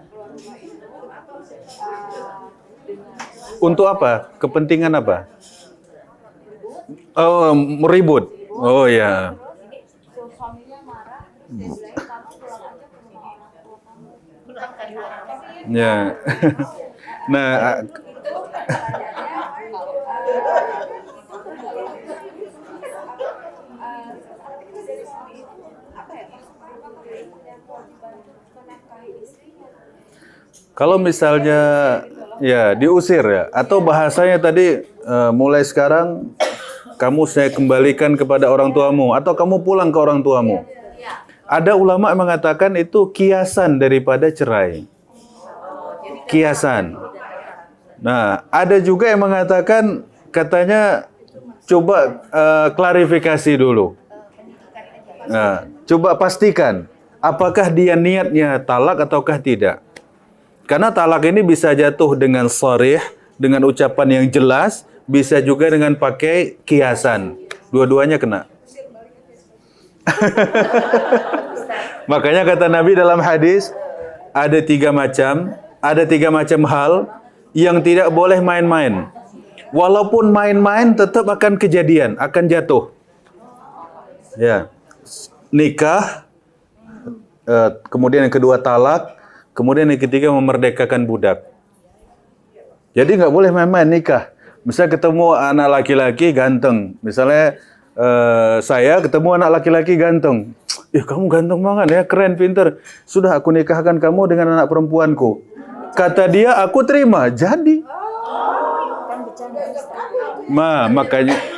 keluar rumah itu dengan Untuk apa? Kepentingan apa? Oh, meribut. Oh ya. terus suaminya marah, terus dia bilang kamu pulang aja ke rumah orang tua kamu. Ya. Nah, kalau misalnya ya diusir ya, atau bahasanya tadi mulai sekarang kamu saya kembalikan kepada orang tuamu, atau kamu pulang ke orang tuamu. Ada ulama yang mengatakan itu kiasan daripada cerai. Kiasan. Nah, ada juga yang mengatakan katanya coba klarifikasi dulu. Nah, coba pastikan apakah dia niatnya talak ataukah tidak. Karena talak ini bisa jatuh dengan sharih, dengan ucapan yang jelas, bisa juga dengan pakai kiasan. Dua-duanya kena. Makanya kata Nabi dalam hadis, ada tiga macam hal yang tidak boleh main-main. Walaupun main-main tetap akan kejadian, akan jatuh. Ya. Nikah, kemudian yang kedua talak, kemudian yang ketiga memerdekakan budak. Jadi nggak boleh main-main nikah. Misal ketemu anak laki-laki ganteng. Misalnya saya ketemu anak laki-laki ganteng. Kamu ganteng banget ya, keren, pinter. Sudah aku nikahkan kamu dengan anak perempuanku. Kata dia, aku terima. Jadi.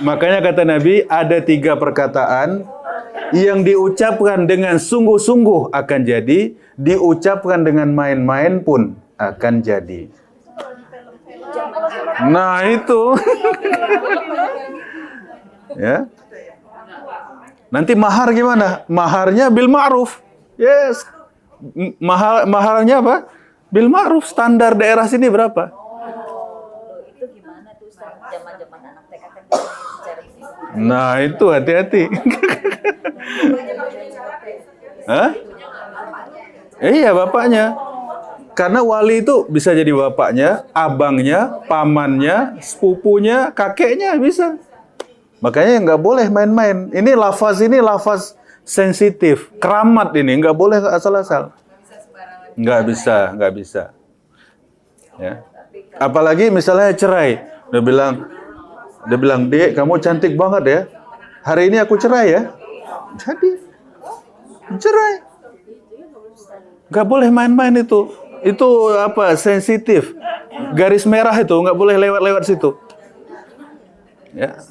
Makanya kata Nabi, ada tiga perkataan yang diucapkan dengan sungguh-sungguh akan jadi, diucapkan dengan main-main pun akan jadi. Nah itu. Ya. Nanti mahar gimana? Maharnya bil ma'ruf. Yes. Maharnya apa? Bil ma'ruf. Standar daerah sini berapa? Itu gimana tuh Ustaz? Zaman-zaman anak TK kan bicara begitu. Nah, itu hati-hati. Hah? Iya, bapaknya. Karena wali itu bisa jadi bapaknya, abangnya, pamannya, sepupunya, kakeknya bisa. Makanya nggak boleh main-main. Ini lafaz sensitif, keramat ini, nggak boleh asal-asal. Nggak bisa. Ya. Apalagi misalnya cerai, dia bilang, "Dek, kamu cantik banget ya. Hari ini aku cerai ya." Jadi cerai. Nggak boleh main-main itu. Itu apa? Sensitif. Garis merah itu nggak boleh lewat situ. Ya.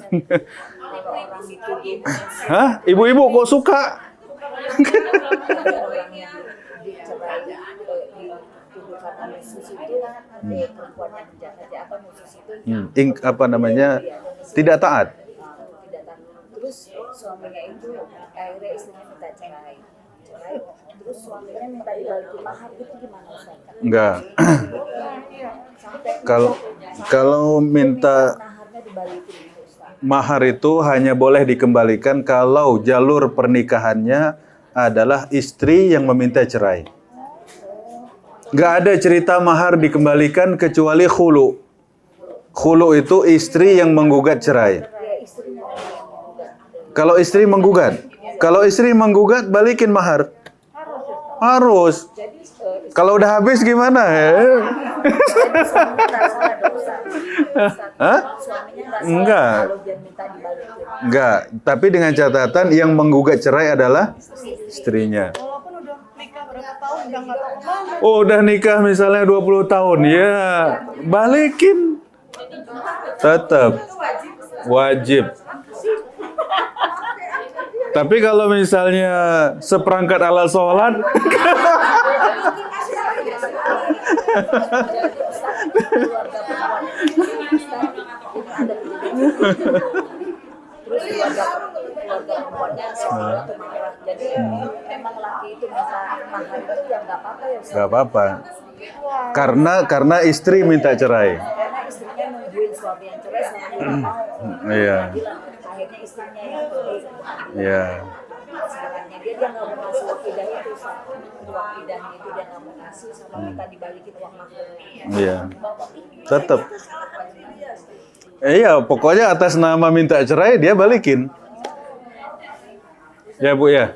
Hah? Ibu-ibu kok suka? Orang yang dicerai dituduh karena musus itu perempuan yang menjaga apa musus itu Apa namanya? Tidak taat. tidak tahu. Terus suaminya itu akhirnya istrinya minta cerai. Terus suaminya minta dibalikin mahar, itu gimana Ustaz? Enggak. Kalau minta Maharnya dibalikin itu Ustaz. mahar itu hanya boleh dikembalikan kalau jalur pernikahannya adalah istri yang meminta cerai. Nggak ada cerita mahar dikembalikan kecuali khulu. Khulu itu istri yang menggugat cerai. Kalau istri menggugat, balikin mahar. Harus. Kalau udah habis gimana? Hah? Enggak. Enggak. Tapi dengan catatan yang menggugat cerai adalah istrinya. Oh, udah nikah misalnya 20 tahun. Ya, balikin. Tetap. Wajib. Tapi kalau misalnya seperangkat alat sholat, Terus keluarga perempuannya semuanya itu marah. Jadi emang laki itu minta mahar itu yang nggak apa-apa ya Ustaz? nggak apa-apa. Karena istri minta cerai. Karena istrinya nungguin suami yang cerai, suaminya nggak mau. Iya. Akhirnya istrinya yang pergi. Iya. Sebenarnya dia nggak mau ngasih wakidahnya itu, wakidahnya itu dia nggak mau ngasih sama minta dibalikin uang mahar. Iya. Tetap. Iya, pokoknya atas nama minta cerai dia balikin. Ya, Bu ya.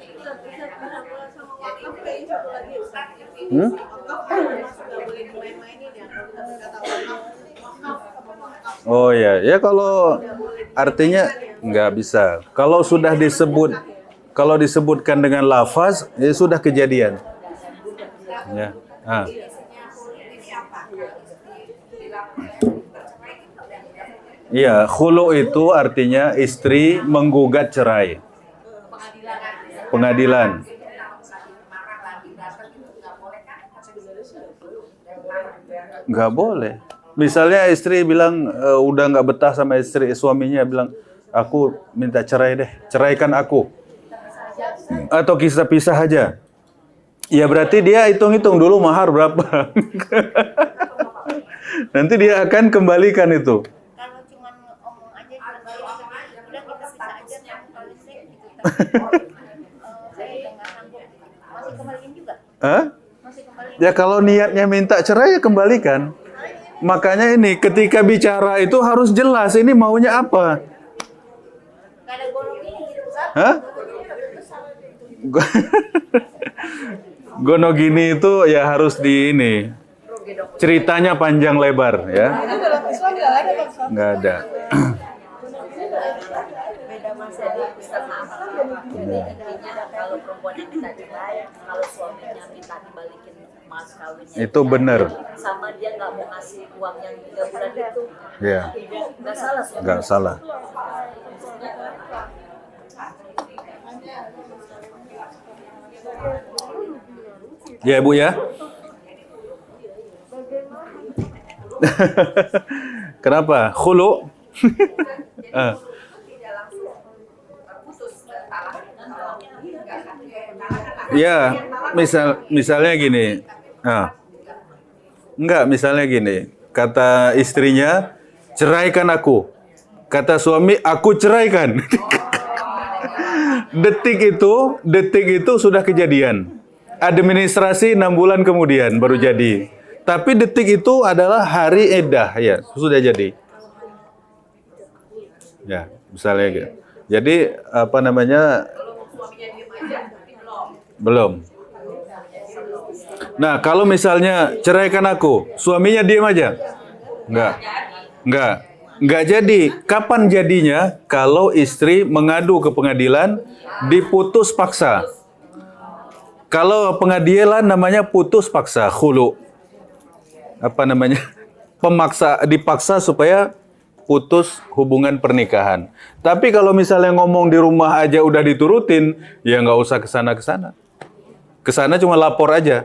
Oh ya, ya kalau artinya nggak bisa. Kalau sudah disebutkan dengan lafaz, ya sudah kejadian. Ya. Ah. Iya, khulu itu artinya istri menggugat cerai. Pengadilan. Nggak boleh. Misalnya istri bilang udah nggak betah sama suaminya bilang, aku minta cerai deh, ceraikan aku. Atau kisah pisah aja. Ya berarti dia hitung-hitung dulu mahar berapa. Nanti dia akan kembalikan itu. Kalau cuma ngomong aja udah kita bisa aja kamu kawin deh gitu. Saya udah nggak sanggup. Masih kembaliin juga? Hah? Masih kembaliin? Ya kalau niatnya minta cerai ya kembalikan. Makanya ini ketika bicara itu harus jelas ini maunya apa. Gak ada golong ini gitu kan? Hah? Gono gini itu ya harus di ini. Ceritanya panjang lebar ya. Nggak ada. Beda Mas Edi, Ustaz maaf. Jadi intinya kalau perempuan yang minta cerai, kalau suaminya minta dibalikin mas kawinnya, Itu benar. sama dia nggak mau ngasih uang yang 3 bulan itu, Ya, nggak salah suami. nggak salah. Ya Bu ya. Kenapa? Khulu? Ya, misalnya gini. Enggak, misalnya gini. Kata istrinya, ceraikan aku. Kata suami, aku ceraikan. Detik itu sudah kejadian. Administrasi 6 bulan kemudian baru jadi. Tapi detik itu adalah hari iddah, ya, sudah jadi. Ya, misalnya gitu. Jadi apa namanya? Belum. Nah, kalau misalnya ceraikan aku, suaminya diam aja? Enggak jadi. Kapan jadinya? Kalau istri mengadu ke pengadilan, diputus paksa. Kalau pengadilan namanya putus paksa, khulu. Apa namanya? Dipaksa supaya putus hubungan pernikahan. Tapi kalau misalnya ngomong di rumah aja udah diturutin, ya nggak usah kesana-kesana. Kesana cuma lapor aja.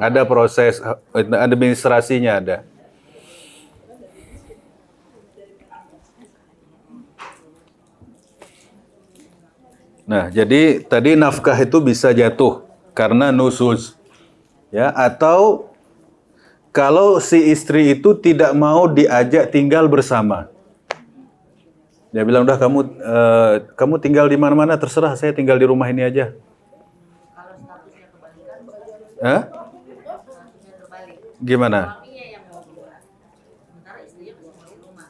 Ada proses administrasinya ada. Nah, jadi tadi nafkah itu bisa jatuh karena nusuz. Ya, atau kalau si istri itu tidak mau diajak tinggal bersama. Dia bilang, udah kamu tinggal di mana-mana terserah, saya tinggal di rumah ini aja. Hah? Gimana? Suaminya yang mau keluar, sementara istrinya masih mau di rumah,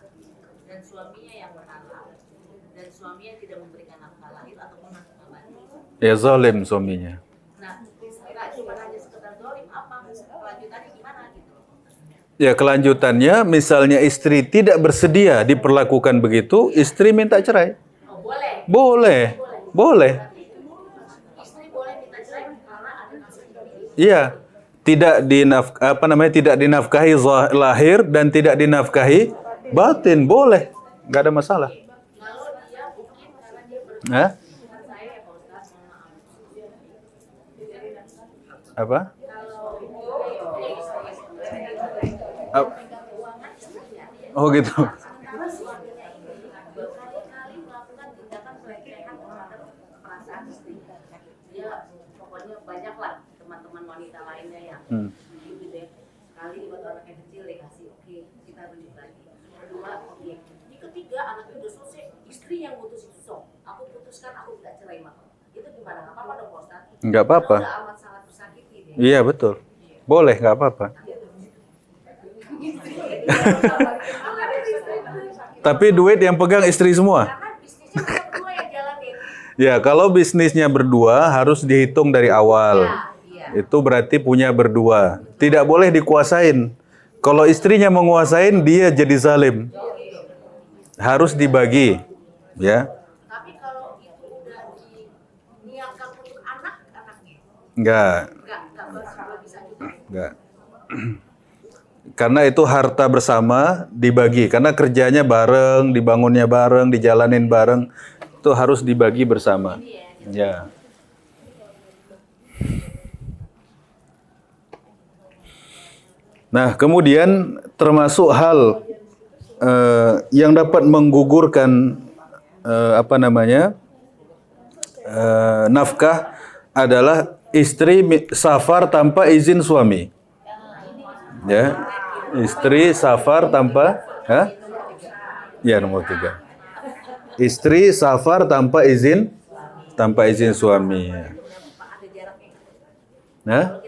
dan suaminya yang menolak, dan suaminya tidak memberikan nafkah lahir ataupun nafkah batin. Ya zalim suaminya. Nah, nggak cuma hanya sekedar zalim, apa kelanjutannya gimana gitu? Ya kelanjutannya, misalnya istri tidak bersedia diperlakukan begitu, istri minta cerai. Oh, boleh. Boleh. Istri boleh minta cerai karena ada nafkah ini. Iya. Tidak dinafkahi lahir dan tidak dinafkahi batin, boleh. Nggak ada masalah. Kalau dia mungkin karena dia Hah? saya ya Pak Ustaz, mohon maaf. Apa? Oh gitu. Sementara suaminya ini berkali-kali melakukan tindakan pelecehan terhadap perasaan istri. Dia pokoknya banyak lah teman-teman wanita lainnya yang gitu deh. Sekali buat anaknya kecil dikasih, oke, kita rujuk lagi. Kedua, oke. Ini ketiga anaknya udah selesai, istri yang putus itu sok. Aku putuskan, aku tidak cerai maka. Itu gimana? Nggak apa-apa dong Pak Ustaz? Nggak apa-apa. Udah amat sangat tersakiti deh. Iya betul. Boleh, nggak apa-apa. Tapi duit yang pegang istri semua. Karena bisnisnya kita berdua yang jalanin. Ya, kalau bisnisnya berdua harus dihitung dari awal. Iya. Itu berarti punya berdua. Tidak boleh dikuasain. Kalau istrinya menguasain, dia jadi zalim. Harus dibagi. Ya. Tapi kalau itu udah diniatkan untuk anak-anaknya, Enggak. nggak bisa juga. Enggak. Karena itu harta bersama dibagi. Karena kerjanya bareng, dibangunnya bareng, dijalanin bareng. Itu harus dibagi bersama. Ya. Nah, kemudian termasuk hal yang dapat menggugurkan nafkah adalah istri safar tanpa izin suami. Ya, istri safar tanpa, ya nomor 3. Istri safar tanpa izin suami. Nah?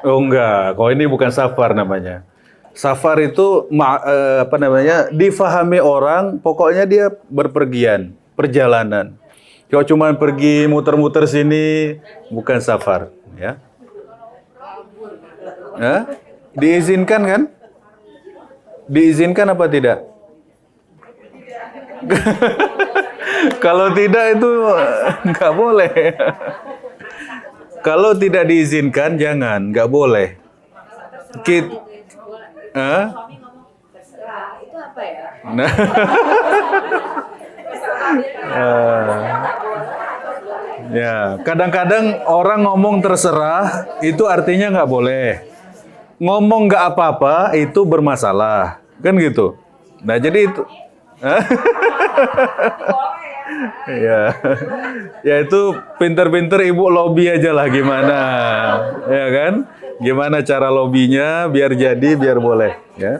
Oh enggak, kalau ini bukan safar namanya. Safar itu difahami orang, pokoknya dia berpergian, perjalanan. Kalau cuma pergi muter-muter sini, bukan safar, ya. Diizinkan kan? Diizinkan apa tidak? Kalau tidak itu nggak boleh. Kalau tidak diizinkan jangan, nggak boleh. Suami ngomong terserah, itu apa ya? Ya, kadang-kadang orang ngomong terserah itu artinya nggak boleh. Ngomong nggak apa-apa itu bermasalah, kan gitu. Nah jadi itu, ya itu pinter-pinter ibu lobby aja lah gimana, ya kan? Gimana cara lobbynya biar jadi, biar boleh, ya.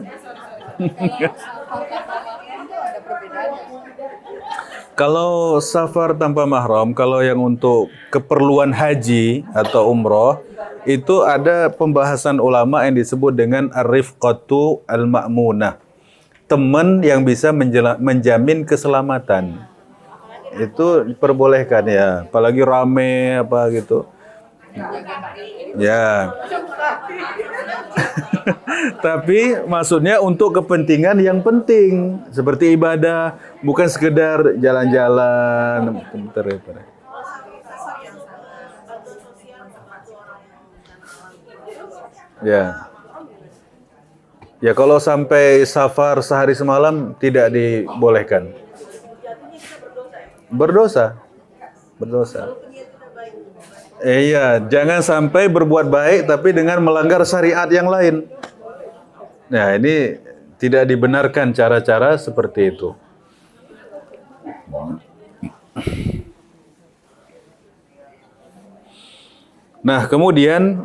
Kalau safar tanpa mahram, kalau yang untuk keperluan haji atau umroh, itu ada pembahasan ulama yang disebut dengan ar-rifqatu al-ma'munah. Teman yang bisa menjamin keselamatan. Itu diperbolehkan ya, apalagi rame apa gitu. Ya. Tapi maksudnya untuk kepentingan yang penting seperti ibadah, bukan sekedar jalan-jalan. Ya. Ya kalau sampai safar sehari semalam tidak dibolehkan. Berdosa. Iya, jangan sampai berbuat baik tapi dengan melanggar syariat yang lain. Nah, ini tidak dibenarkan cara-cara seperti itu. Nah, kemudian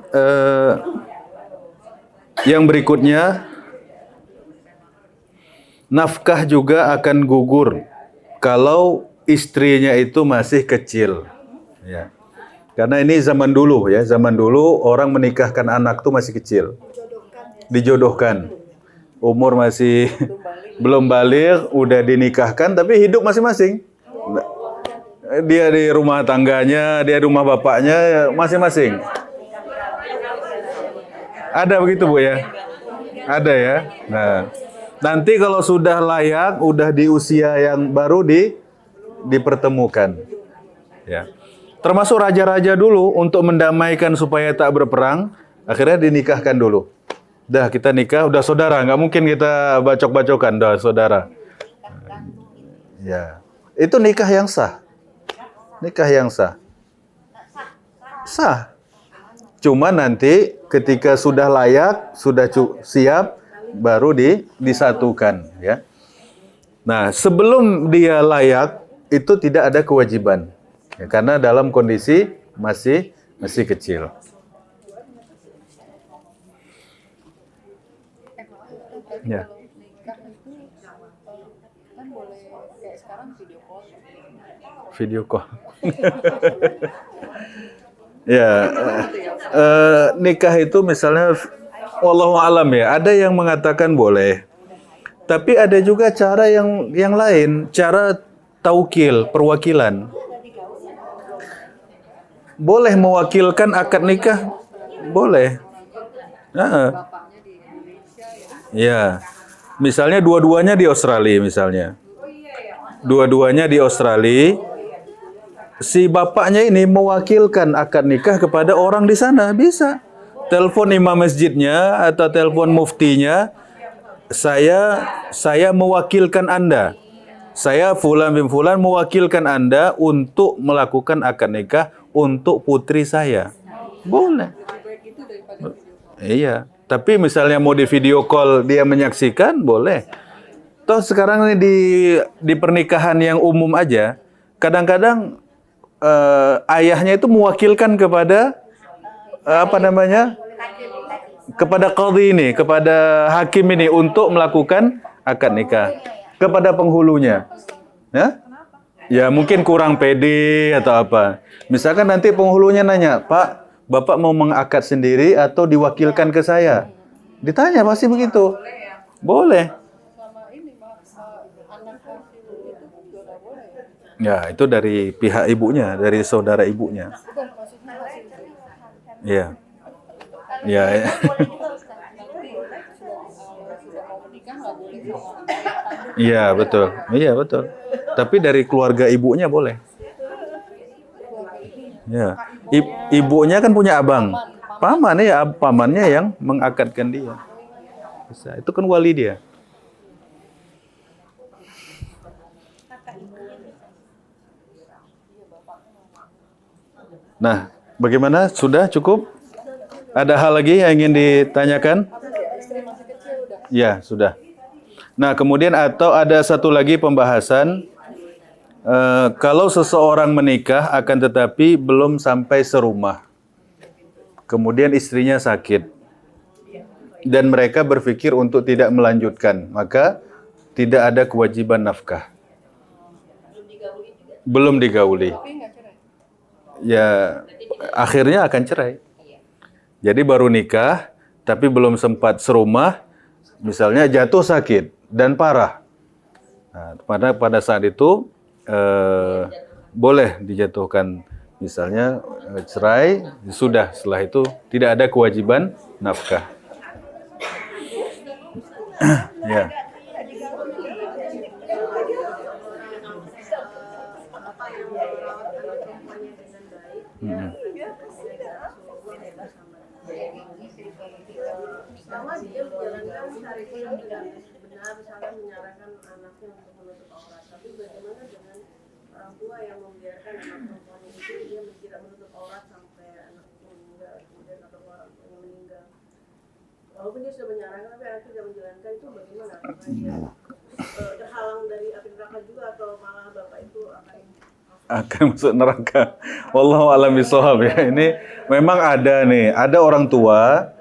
yang berikutnya, nafkah juga akan gugur kalau istrinya itu masih kecil. Ya. Karena ini zaman dulu ya, zaman dulu orang menikahkan anak tuh masih kecil. Dijodohkan. Umur masih belum balik, udah dinikahkan tapi hidup masing-masing. Dia di rumah tangganya, dia di rumah bapaknya masing-masing. Ada begitu Bu ya? Ada ya. Nah, nanti kalau sudah layak, udah di usia yang baru dipertemukan. Ya. Termasuk raja-raja dulu untuk mendamaikan supaya tak berperang, akhirnya dinikahkan dulu. Dah kita nikah, udah saudara, nggak mungkin kita bacok-bacokan, dah saudara. Ya, itu nikah yang sah. Nikah yang sah. Sah. Cuma nanti ketika sudah layak, sudah siap, baru disatukan. Ya. Nah, sebelum dia layak, itu tidak ada kewajiban. Ya, karena dalam kondisi masih kecil. Ya. Video call. Ya, nikah itu misalnya, wallahu alam ya, ada yang mengatakan boleh. Tapi ada juga cara yang lain, cara taukil, perwakilan. Boleh mewakilkan akad nikah? Boleh. Ya. Misalnya dua-duanya di Australia misalnya. Dua-duanya di Australia. Si bapaknya ini mewakilkan akad nikah kepada orang di sana, bisa. Telepon imam masjidnya atau telepon muftinya, saya mewakilkan Anda. Saya Fulan bin Fulan mewakilkan Anda untuk melakukan akad nikah untuk putri saya. Boleh. Iya. Tapi misalnya mau di video call dia menyaksikan, boleh. Toh sekarang ini di pernikahan yang umum aja, kadang-kadang ayahnya itu mewakilkan kepada kepada qadhi ini, kepada hakim ini untuk melakukan akad nikah kepada penghulunya. Ya? Ya mungkin kurang pede atau apa. Misalkan nanti penghulunya nanya, "Pak, Bapak mau mengakad sendiri atau diwakilkan ke saya?" Ditanya pasti begitu. Boleh. Ya, itu dari pihak ibunya, dari saudara ibunya. Iya. Iya. Iya, betul. Iya, betul. Tapi dari keluarga ibunya boleh. Ya. Ibunya kan punya abang. Paman ya, pamannya yang mengakadkan dia. Bisa. Itu kan wali dia. Nah, bagaimana? Sudah cukup? Ada hal lagi yang ingin ditanyakan? Ya, sudah. Nah, kemudian atau ada satu lagi pembahasan, kalau seseorang menikah akan tetapi belum sampai serumah, kemudian istrinya sakit, dan mereka berpikir untuk tidak melanjutkan, maka tidak ada kewajiban nafkah. Belum digauli. Ya, akhirnya akan cerai. Jadi baru nikah, tapi belum sempat serumah, misalnya jatuh sakit dan parah. Nah, pada saat itu boleh dijatuhkan, misalnya cerai, sudah setelah itu tidak ada kewajiban nafkah. Ya. Sama dia menjalankan syariat yang tidak benar, misalkan menyarankan anaknya untuk menutup aurat. Tapi bagaimana dengan orang tua yang membiarkan anak perempuannya itu dia tidak menutup aurat sampai anaknya meninggal, kemudian atau orang tuanya meninggal. Walaupun dia sudah menyarankan tapi anak tidak menjalankan, itu bagaimana? Apakah dia terhalang dari api neraka juga atau malah bapak itu akan masuk neraka? Wallahu a'lam bishawab ya. Ini memang ada orang tua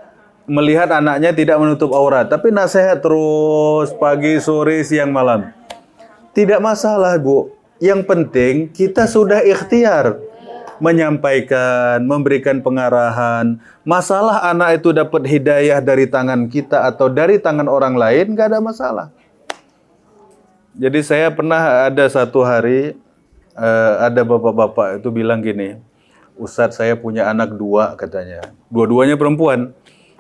melihat anaknya tidak menutup aurat, tapi nasihat terus pagi, sore, siang, malam. Tidak masalah, Bu. Yang penting kita sudah ikhtiar menyampaikan, memberikan pengarahan. Masalah anak itu dapat hidayah dari tangan kita atau dari tangan orang lain, nggak ada masalah. Jadi saya pernah ada satu hari, ada bapak-bapak itu bilang gini, "Ustadz, saya punya anak 2 katanya. Dua-duanya perempuan.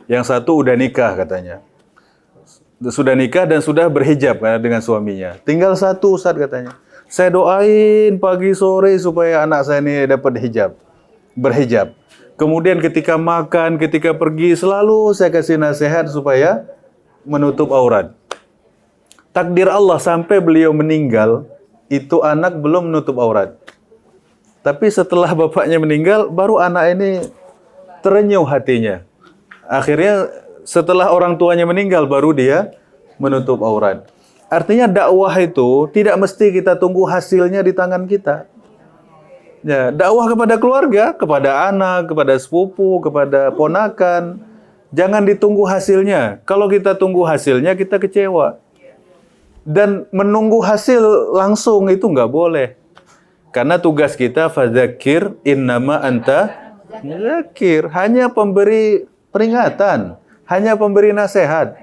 Yang satu udah nikah katanya. Sudah nikah dan sudah berhijab dengan suaminya. Tinggal satu Ustadz katanya. Saya doain pagi sore supaya anak saya ini dapat berhijab. Kemudian ketika makan, ketika pergi selalu saya kasih nasihat supaya menutup aurat. Takdir Allah sampai beliau meninggal, itu anak belum menutup aurat. Tapi setelah bapaknya meninggal, baru anak ini terenyuh hatinya. Akhirnya setelah orang tuanya meninggal baru dia menutup aurat. Artinya dakwah itu tidak mesti kita tunggu hasilnya di tangan kita. Ya, dakwah kepada keluarga, kepada anak, kepada sepupu, kepada ponakan. Jangan ditunggu hasilnya. Kalau kita tunggu hasilnya kita kecewa. Dan menunggu hasil langsung itu nggak boleh. Karena tugas kita fadzakir innama anta mudzakir, hanya pemberi peringatan, hanya pemberi nasihat.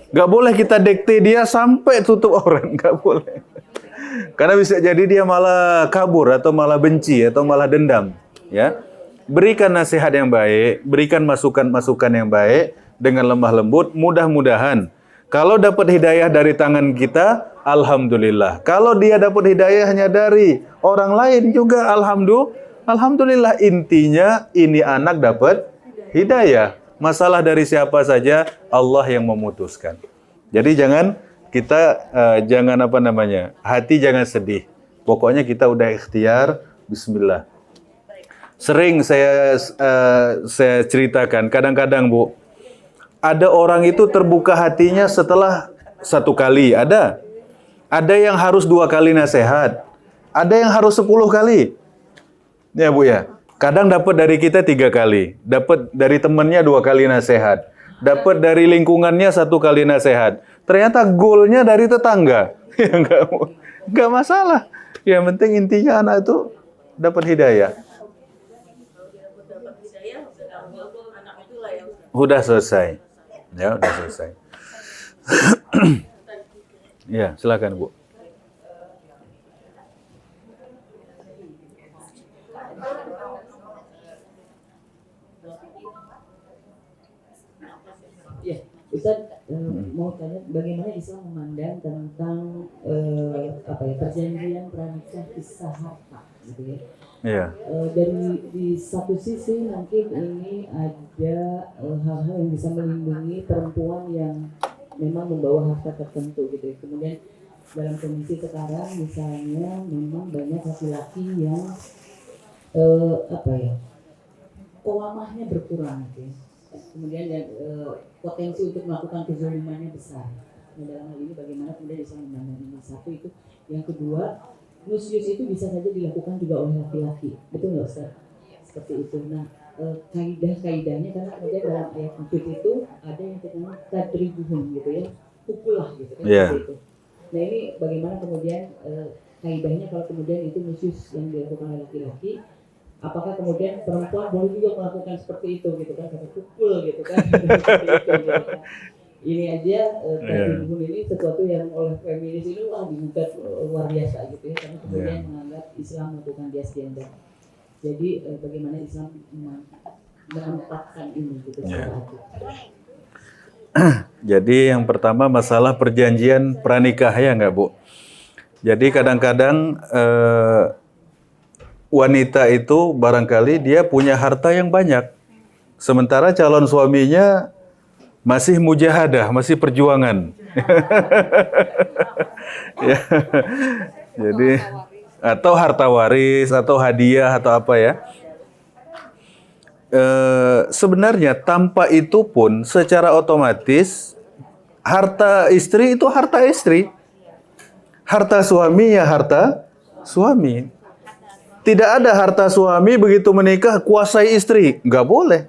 Gak boleh kita dikte dia sampai tutup aurat, gak boleh. Karena bisa jadi dia malah kabur atau malah benci atau malah dendam. Ya, berikan nasihat yang baik, berikan masukan-masukan yang baik dengan lemah lembut. Mudah-mudahan kalau dapat hidayah dari tangan kita, alhamdulillah. Kalau dia dapat hidayahnya dari orang lain juga, alhamdulillah. Intinya ini anak dapat hidayah. Masalah dari siapa saja, Allah yang memutuskan. Jadi jangan kita hati jangan sedih. Pokoknya kita udah ikhtiar, bismillah. Sering saya ceritakan, kadang-kadang Bu, Ada orang itu terbuka hatinya setelah 1 kali, ada. Ada yang harus 2 kali nasihat. Ada yang harus 10 kali. Ya Bu ya. Kadang dapat dari kita 3 kali. Dapat dari temannya 2 kali nasihat. Dapat dari lingkungannya 1 kali nasihat. Ternyata goalnya dari tetangga. Ya enggak masalah. Yang penting intinya anak itu dapat hidayah. Udah selesai. Ya, udah selesai. Ya, silakan Bu. Ya, Ustaz mau tanya bagaimana Islam memandang tentang perjanjian pranikah kisah harta, gitu ya? Iya. Dari di satu sisi mungkin ini ada hal-hal yang bisa melindungi perempuan yang memang membawa harta tertentu, gitu ya. Kemudian dalam kondisi sekarang misalnya memang banyak laki-laki yang kewamahnya berkurang, gitu ya. Kemudian potensi untuk melakukan kezalimannya besar. Nah, dalam hal ini bagaimana kemudian Islam memandang ini? Satu itu, yang kedua, nusyuz itu bisa saja dilakukan juga oleh laki-laki, betul nggak Ustaz? Seperti itu. Nah, kaidah-kaidahnya karena kemudian dalam ayat nusyuz itu ada yang terkena tadribuhum, gitu ya, pukullah gitu kan. Yeah. Itu. Nah ini bagaimana kemudian kaidahnya kalau kemudian itu nusyuz yang dilakukan oleh laki-laki, apakah kemudian perempuan boleh juga melakukan seperti itu gitu kan, kata pukul gitu kan. Seperti itu, gitu kan. Ini aja tadribuhum ini sesuatu yang oleh feminis ini digugat luar biasa gitu ya, karena kemudian menganggap Islam melakukan bias gender. Jadi bagaimana Islam menempatkan ini gitu secara adil. Jadi yang pertama masalah perjanjian pranikah ya enggak Bu? Jadi kadang-kadang wanita itu barangkali dia punya harta yang banyak. Sementara calon suaminya masih mujahadah, masih perjuangan. Ya. Jadi atau harta waris atau hadiah atau apa ya. Sebenarnya tanpa itu pun secara otomatis harta istri itu harta istri. Harta suami ya harta suami. Tidak ada harta suami begitu menikah kuasai istri, nggak boleh.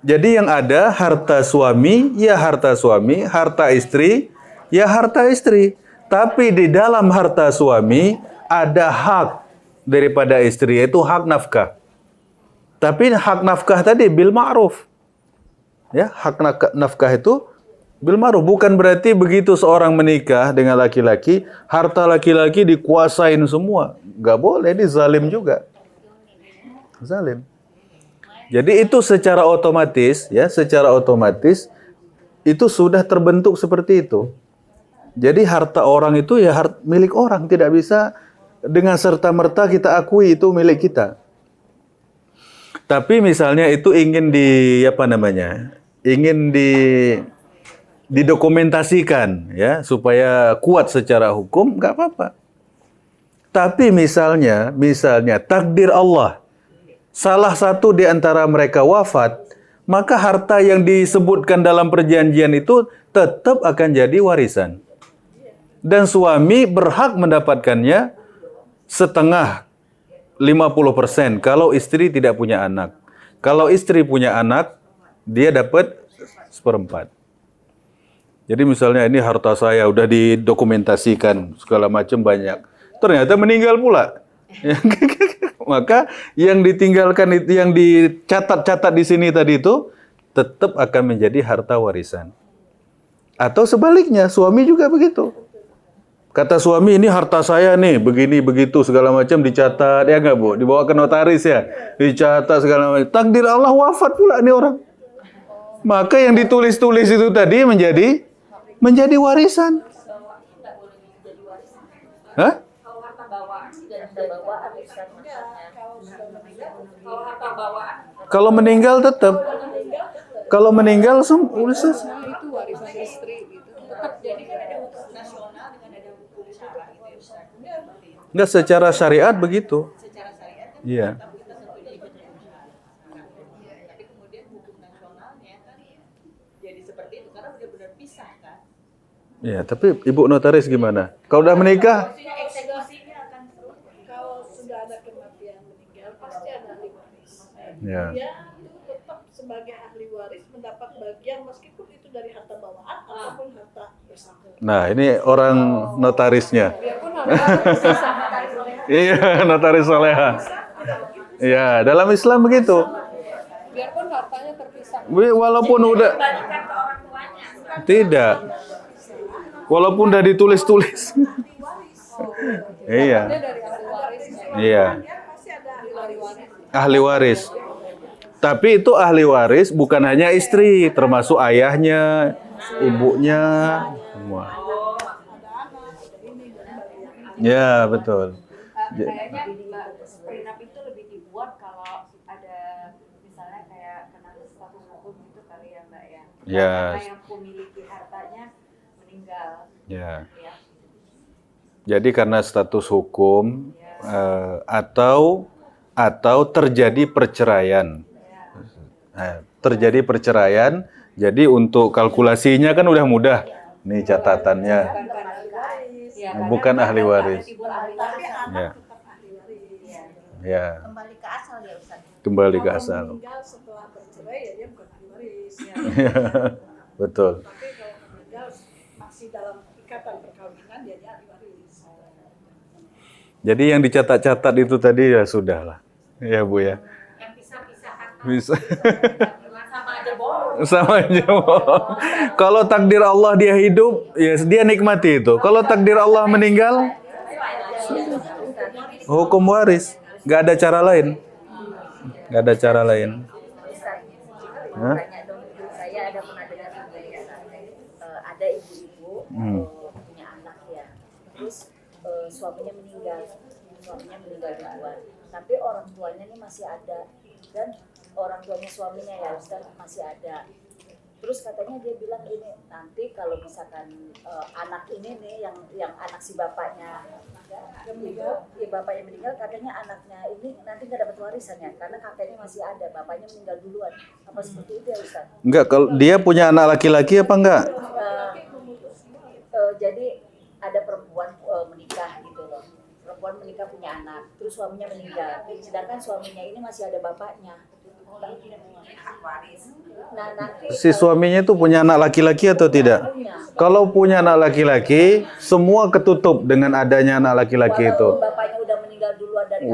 Jadi yang ada harta suami ya harta suami, harta istri ya harta istri. Tapi di dalam harta suami ada hak daripada istri, yaitu hak nafkah. Tapi hak nafkah tadi bil ma'ruf. Ya, hak nafkah itu bil ma'ruf. Bukan berarti begitu seorang menikah dengan laki-laki, harta laki-laki dikuasain semua. Nggak boleh, ini zalim juga. Zalim. Jadi itu secara otomatis, ya, secara otomatis itu sudah terbentuk seperti itu. Jadi harta orang itu ya milik orang, tidak bisa dengan serta-merta kita akui itu milik kita. Tapi misalnya itu ingin didokumentasikan ya supaya kuat secara hukum, nggak apa-apa. Tapi misalnya takdir Allah, salah satu di antara mereka wafat, maka harta yang disebutkan dalam perjanjian itu tetap akan jadi warisan. Dan suami berhak mendapatkannya setengah 50% kalau istri tidak punya anak. Kalau istri punya anak, dia dapat 1/4. Jadi misalnya ini harta saya udah didokumentasikan segala macam banyak. Ternyata meninggal pula. Maka yang ditinggalkan itu, yang dicatat-catat di sini tadi itu tetap akan menjadi harta warisan. Atau sebaliknya, suami juga begitu. Kata suami, ini harta saya nih, begini begitu segala macam dicatat, ya nggak Bu? Dibawa ke notaris ya, dicatat segala macam. Takdir Allah wafat pula nih orang. Maka yang ditulis-tulis itu tadi menjadi warisan. Hah? Kalau meninggal tetap. Kalau meninggal udah selesai. Itu warisan istri gitu. Tetap jadi kan ada hukum nasional dengan ada hukum syara gitu ya Ustaz. Enggak, secara syariat begitu. Secara syariat kan Iya. kita tentunya ikut hukum syara. Tapi kemudian hukum nasionalnya kan Ya, tapi ibu notaris gimana? Kalau udah menikah? Kalau sudah ada kematian meninggal pasti ada ahli waris. Ya. Dia tetap sebagai ahli waris mendapat bagian meskipun itu dari harta bawaan ataupun harta bersama. Nah, ini orang notarisnya. Biarpun harta bersama. Iya, notaris soleha. Iya, dalam Islam begitu. Biarpun hartanya terpisah. Walaupun udah Dibandingkan ke orang tuanya. tidak. Walaupun udah ditulis-tulis. Iya. Dia dari ahli waris. Iya. Pasti ada ahli waris. Ahli waris. Tapi itu ahli waris bukan hanya istri, termasuk ayahnya, ibunya, semua. Ya, betul. Kayaknya prenup itu lebih dibuat kalau ada misalnya kayak kena status hukum gitu kali ya Mbak ya. Ya. Karena yang memiliki hartanya meninggal. Ya. Ya. Jadi karena status hukum atau terjadi perceraian. Nah, terjadi perceraian, jadi untuk kalkulasinya kan udah mudah. Nih catatannya. Bukan ahli waris. Ya. Ya. Kembali ke asal ya Ustaz. Kembali ke Kalau asal. meninggal setelah bercerai ya dia bukan ahli waris. Betul. Tapi kalau meninggal masih dalam ikatan perkawinan dia ahli waris. Jadi yang dicatat-catat itu tadi ya sudahlah. Ya Bu ya. Yang pisah-pisah harta. Bisa. Sama aja bohong. Sama aja. Kalau takdir Allah dia hidup, ya dia nikmati itu. Kalau takdir Allah meninggal, hukum waris. Gak ada cara lain. Gak ada cara lain. Hah? Tanya dong, ibu saya ada pernah dengar ada ibu-ibu punya anak ya, terus suaminya meninggal duluan, tapi orang tuanya ini masih ada dan orang tuanya suaminya ya Ustaz masih ada. Terus katanya dia bilang ini nanti kalau misalkan anak ini nih yang anak si bapaknya meninggal, ya bapaknya meninggal, katanya anaknya ini nanti nggak dapat warisan ya karena kakeknya masih ada, bapaknya meninggal duluan. Apa seperti itu ya Ustaz? Enggak, kalau dia punya anak laki-laki apa enggak? Jadi ada perempuan menikah gitu loh. Perempuan menikah punya anak, terus suaminya meninggal. Sedangkan suaminya ini masih ada bapaknya. Nah, nanti Si suaminya itu punya anak laki-laki atau tidak? punya. Kalau punya anak laki-laki, semua ketutup dengan adanya anak laki-laki itu. Walaupun bapaknya udah meninggal duluan dari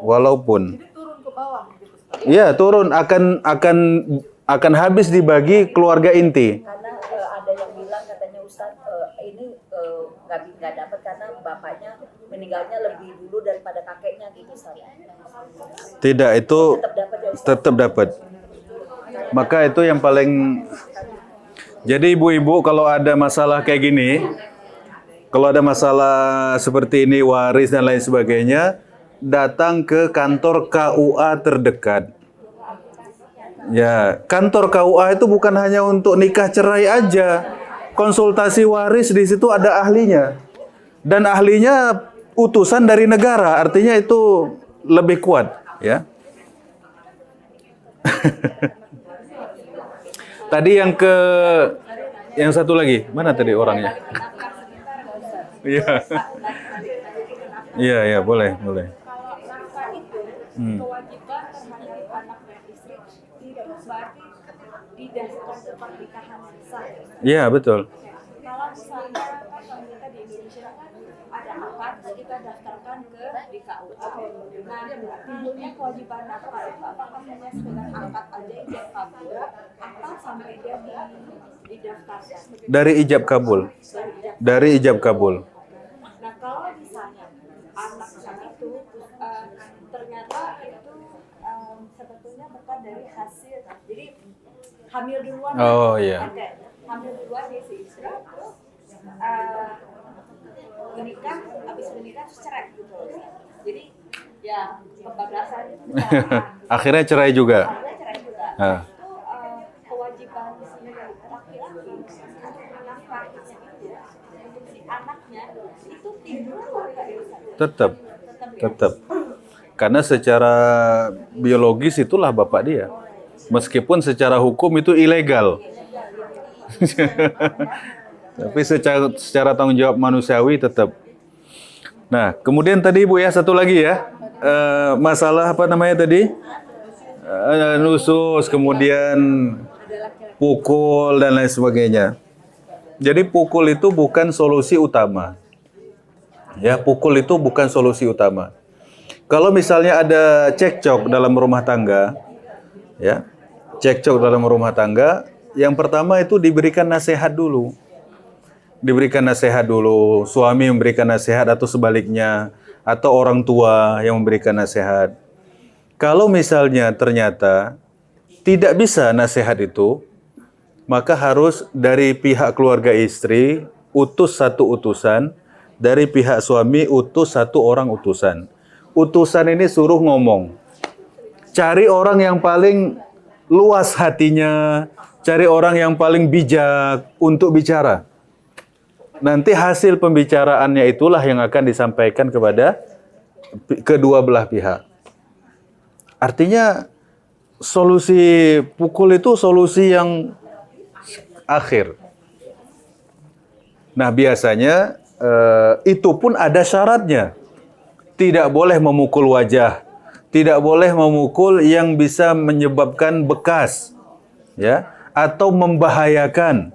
Walaupun. Turun ke bawah gitu. Iya, turun akan habis dibagi keluarga inti. karena ada yang bilang katanya Ustaz ini nggak dapat karena bapaknya meninggalnya lebih dulu daripada kakeknya gitu Ustaz. Tidak, itu Tetap dapat ya Ustaz. tetap dapat. Maka itu yang paling. Jadi ibu-ibu kalau ada masalah kayak gini, kalau ada masalah seperti ini waris dan lain sebagainya, datang ke kantor KUA terdekat. Ya, kantor KUA itu bukan hanya untuk nikah cerai aja. Konsultasi waris di situ ada ahlinya. Dan ahlinya utusan dari negara, artinya itu lebih kuat, ya. Tadi yang satu lagi, mana tadi orangnya? Iya. Iya, iya, boleh. Kalau nafkah itu kewajiban terhadap anak dan istri itu berarti didasarkan ke pernikahan yang sah. Iya, betul. Kalau misalnya kalau kita di Indonesia kan ada akad kita daftarkan ke di KUA. Nah, timbulnya kewajiban nafkah itu apakah hanya sekedar akad aja ijab kabul atau sampai dia didaftarkan? Dari ijab kabul. Nah, kalau misalnya anak itu ternyata itu sebetulnya bukan dari hasil, jadi hamil duluan. Oh, iya. Oke, hamil duluan dia si istri, terus menikah, habis menikah terus cerai gitu. Jadi ya kebablasan itu kecelakaan. Akhirnya cerai juga. Akhirnya cerai juga. Ah. Itu kewajiban si laki-laki untuk menafkahinya itu untuk si anaknya itu timbul keluarga desa. Tetap. Karena secara biologis itulah bapak dia. Meskipun secara hukum itu ilegal. Tapi secara tanggung jawab manusiawi tetap. Nah, kemudian tadi Bu ya, satu lagi ya. Masalah apa namanya tadi? Nusus, kemudian pukul dan lain sebagainya. Jadi pukul itu bukan solusi utama. Ya, pukul itu bukan solusi utama. Kalau misalnya ada cekcok dalam rumah tangga, ya, cekcok dalam rumah tangga, yang pertama itu diberikan nasihat dulu. Diberikan nasihat dulu, suami memberikan nasihat atau sebaliknya, atau orang tua yang memberikan nasihat. Kalau misalnya ternyata tidak bisa nasihat itu, maka harus dari pihak keluarga istri utus satu utusan, dari pihak suami utus satu orang utusan. Utusan ini suruh ngomong. Cari orang yang paling luas hatinya, cari orang yang paling bijak untuk bicara. Nanti hasil pembicaraannya itulah yang akan disampaikan kepada kedua belah pihak. Artinya solusi pukul itu solusi yang akhir. Nah, biasanya itu pun ada syaratnya. Tidak boleh memukul wajah, tidak boleh memukul yang bisa menyebabkan bekas, ya, atau membahayakan.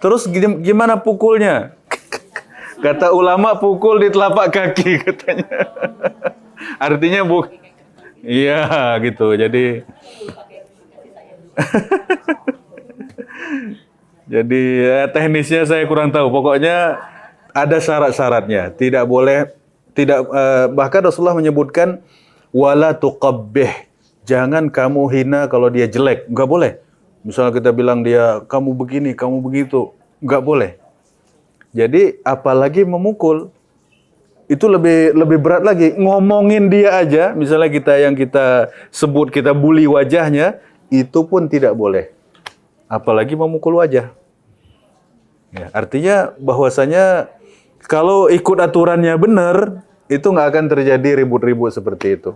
Terus gimana pukulnya? Kata ulama pukul di telapak kaki katanya. Artinya iya gitu. Jadi jadi ya, teknisnya saya kurang tahu. Pokoknya ada syarat-syaratnya. Tidak boleh bahkan Rasulullah menyebutkan wala tuqabbih. Jangan kamu hina kalau dia jelek. Enggak boleh. Misalnya kita bilang dia, kamu begini, kamu begitu. Enggak boleh. Jadi, apalagi memukul. Itu lebih berat lagi. Ngomongin dia aja, misalnya yang kita sebut, kita bully wajahnya, itu pun tidak boleh. Apalagi memukul wajah. Ya, artinya bahwasanya, kalau ikut aturannya benar, itu nggak akan terjadi ribut-ribut seperti itu.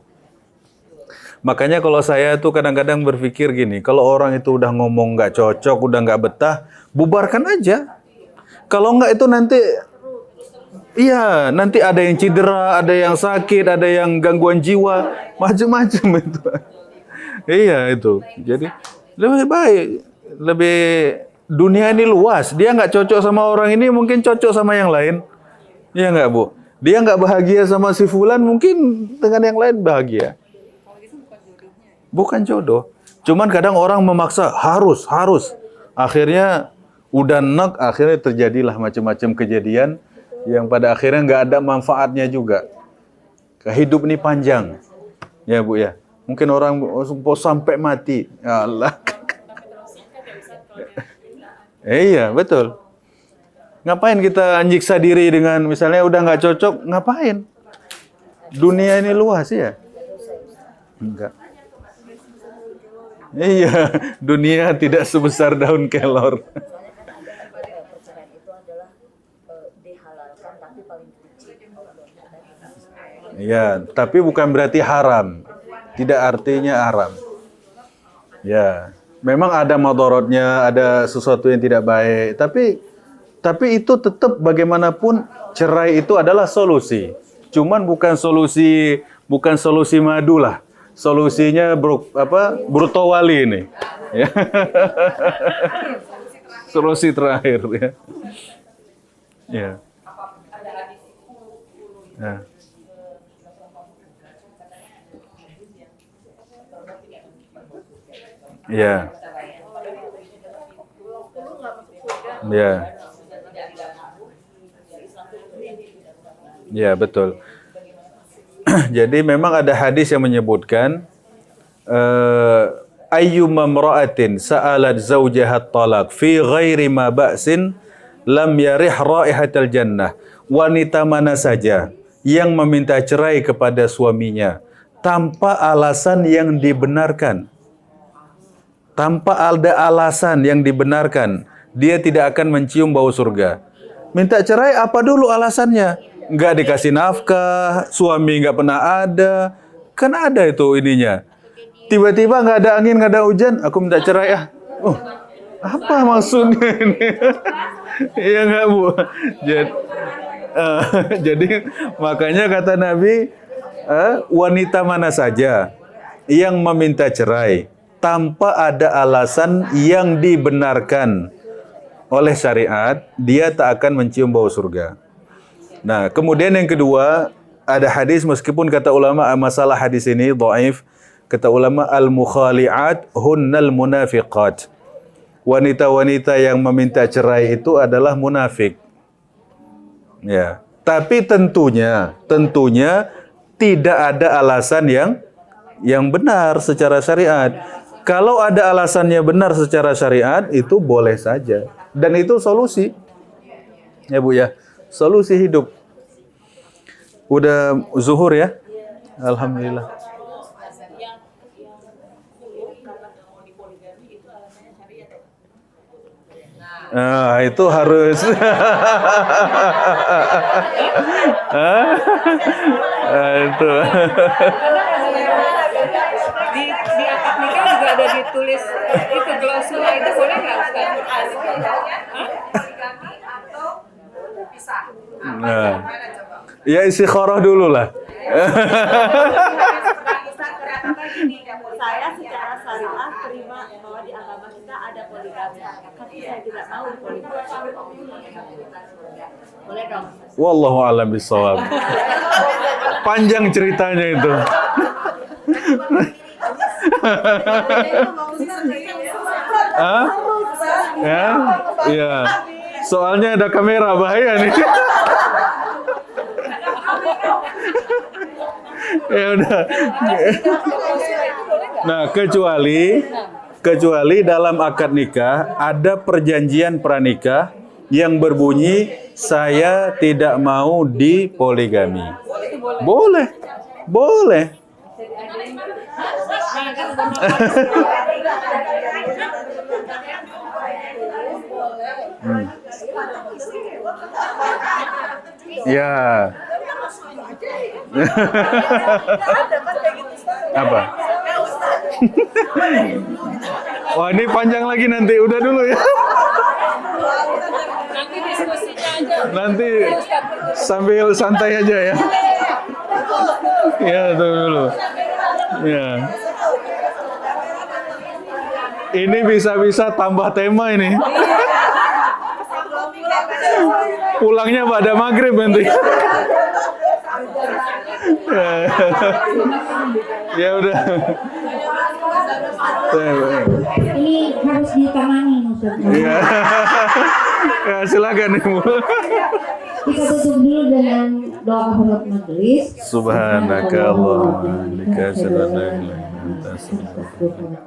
Makanya kalau saya tuh kadang-kadang berpikir gini, kalau orang itu udah ngomong nggak cocok, udah nggak betah, bubarkan aja. Kalau nggak itu nanti, iya, nanti ada yang cedera, ada yang sakit, ada yang gangguan jiwa, macam-macam itu. Iya itu. Jadi lebih baik, dunia ini luas. Dia nggak cocok sama orang ini, mungkin cocok sama yang lain. Iya nggak Bu? Dia nggak bahagia sama si fulan, mungkin dengan yang lain bahagia. Bukan jodoh. Cuman kadang orang memaksa harus. Akhirnya udah nek, akhirnya terjadilah macam-macam kejadian yang pada akhirnya nggak ada manfaatnya juga. Hidup ini panjang, ya Bu ya. Mungkin orang sampai mati. Ya Allah. Iya betul. Ngapain kita nyiksa diri dengan misalnya udah nggak cocok? Ngapain? Dunia ini luas ya. Enggak. Iya, dunia tidak sebesar daun kelor. Perceraian itu adalah dihalalkan tapi paling benci. Iya, tapi bukan berarti haram. Tidak artinya haram. Ya, memang ada madorotnya, ada sesuatu yang tidak baik. Tapi itu tetap bagaimanapun cerai itu adalah solusi. Cuman bukan solusi madu lah. Solusinya bruto wali ini. Ya. Solusi terakhir ya. Ya. Ya. Ya. Ya. Ya, betul. Jadi memang ada hadis yang menyebutkan ayyuma imra'atin sa'alat zawjaha talaq fi ghairi ma ba'sin lam yarih raihatal jannah. Wanita mana saja yang meminta cerai kepada suaminya tanpa alasan yang dibenarkan. Tanpa ada alasan yang dibenarkan, dia tidak akan mencium bau surga. Minta cerai apa dulu alasannya? Nggak dikasih nafkah, suami nggak pernah ada. Kan ada itu ininya. Tiba-tiba nggak ada angin, nggak ada hujan, aku minta cerai Apa maksudnya ini? Iya nggak Bu? Jadi makanya kata Nabi, wanita mana saja yang meminta cerai tanpa ada alasan yang dibenarkan oleh syariat, dia tak akan mencium bau surga. Nah, kemudian yang kedua, ada hadis meskipun kata ulama masalah hadis ini dhaif, kata ulama al-mukhali'at hunnal munafiqat. Wanita-wanita yang meminta cerai itu adalah munafik. Ya, tapi tentunya tidak ada alasan yang benar secara syariat. Kalau ada alasannya benar secara syariat itu boleh saja dan itu solusi. Ya Bu ya, solusi hidup. Udah zuhur ya? Alhamdulillah. Nah, itu harus. Itu. Di akad nikah juga ada ditulis itu klausul itu boleh nggak Ustaz? Nah. Ya istikharah dulu lah. Saya secara syariah terima bahwa di agama kita ada poligami, tapi saya tidak mau poligami. Boleh dong? Wallahu a'lam bishawab. Panjang ceritanya itu. Hah? Ya, iya. Soalnya ada kamera, bahaya nih. Ya udah. Nah, kecuali dalam akad nikah ada perjanjian pranikah yang berbunyi saya tidak mau dipoligami. Boleh. Boleh. Ya. Apa? Wah, ini panjang lagi nanti. Udah dulu ya. Nanti diskusinya aja. Nanti sambil santai aja ya. Ya, tunggu dulu. Ya. Ini bisa-bisa tambah tema ini. Pulangnya pada maghrib nanti. Ya udah. Ini harus ditemani Ustaz. Iya. Ya, silakan Ibu. Kita tutup dulu dengan doa kafaratul majelis. Subhanaka Allahumma wa bihamdika asyhadu an la ilaha illa anta astaghfiruka wa atubu ilaik.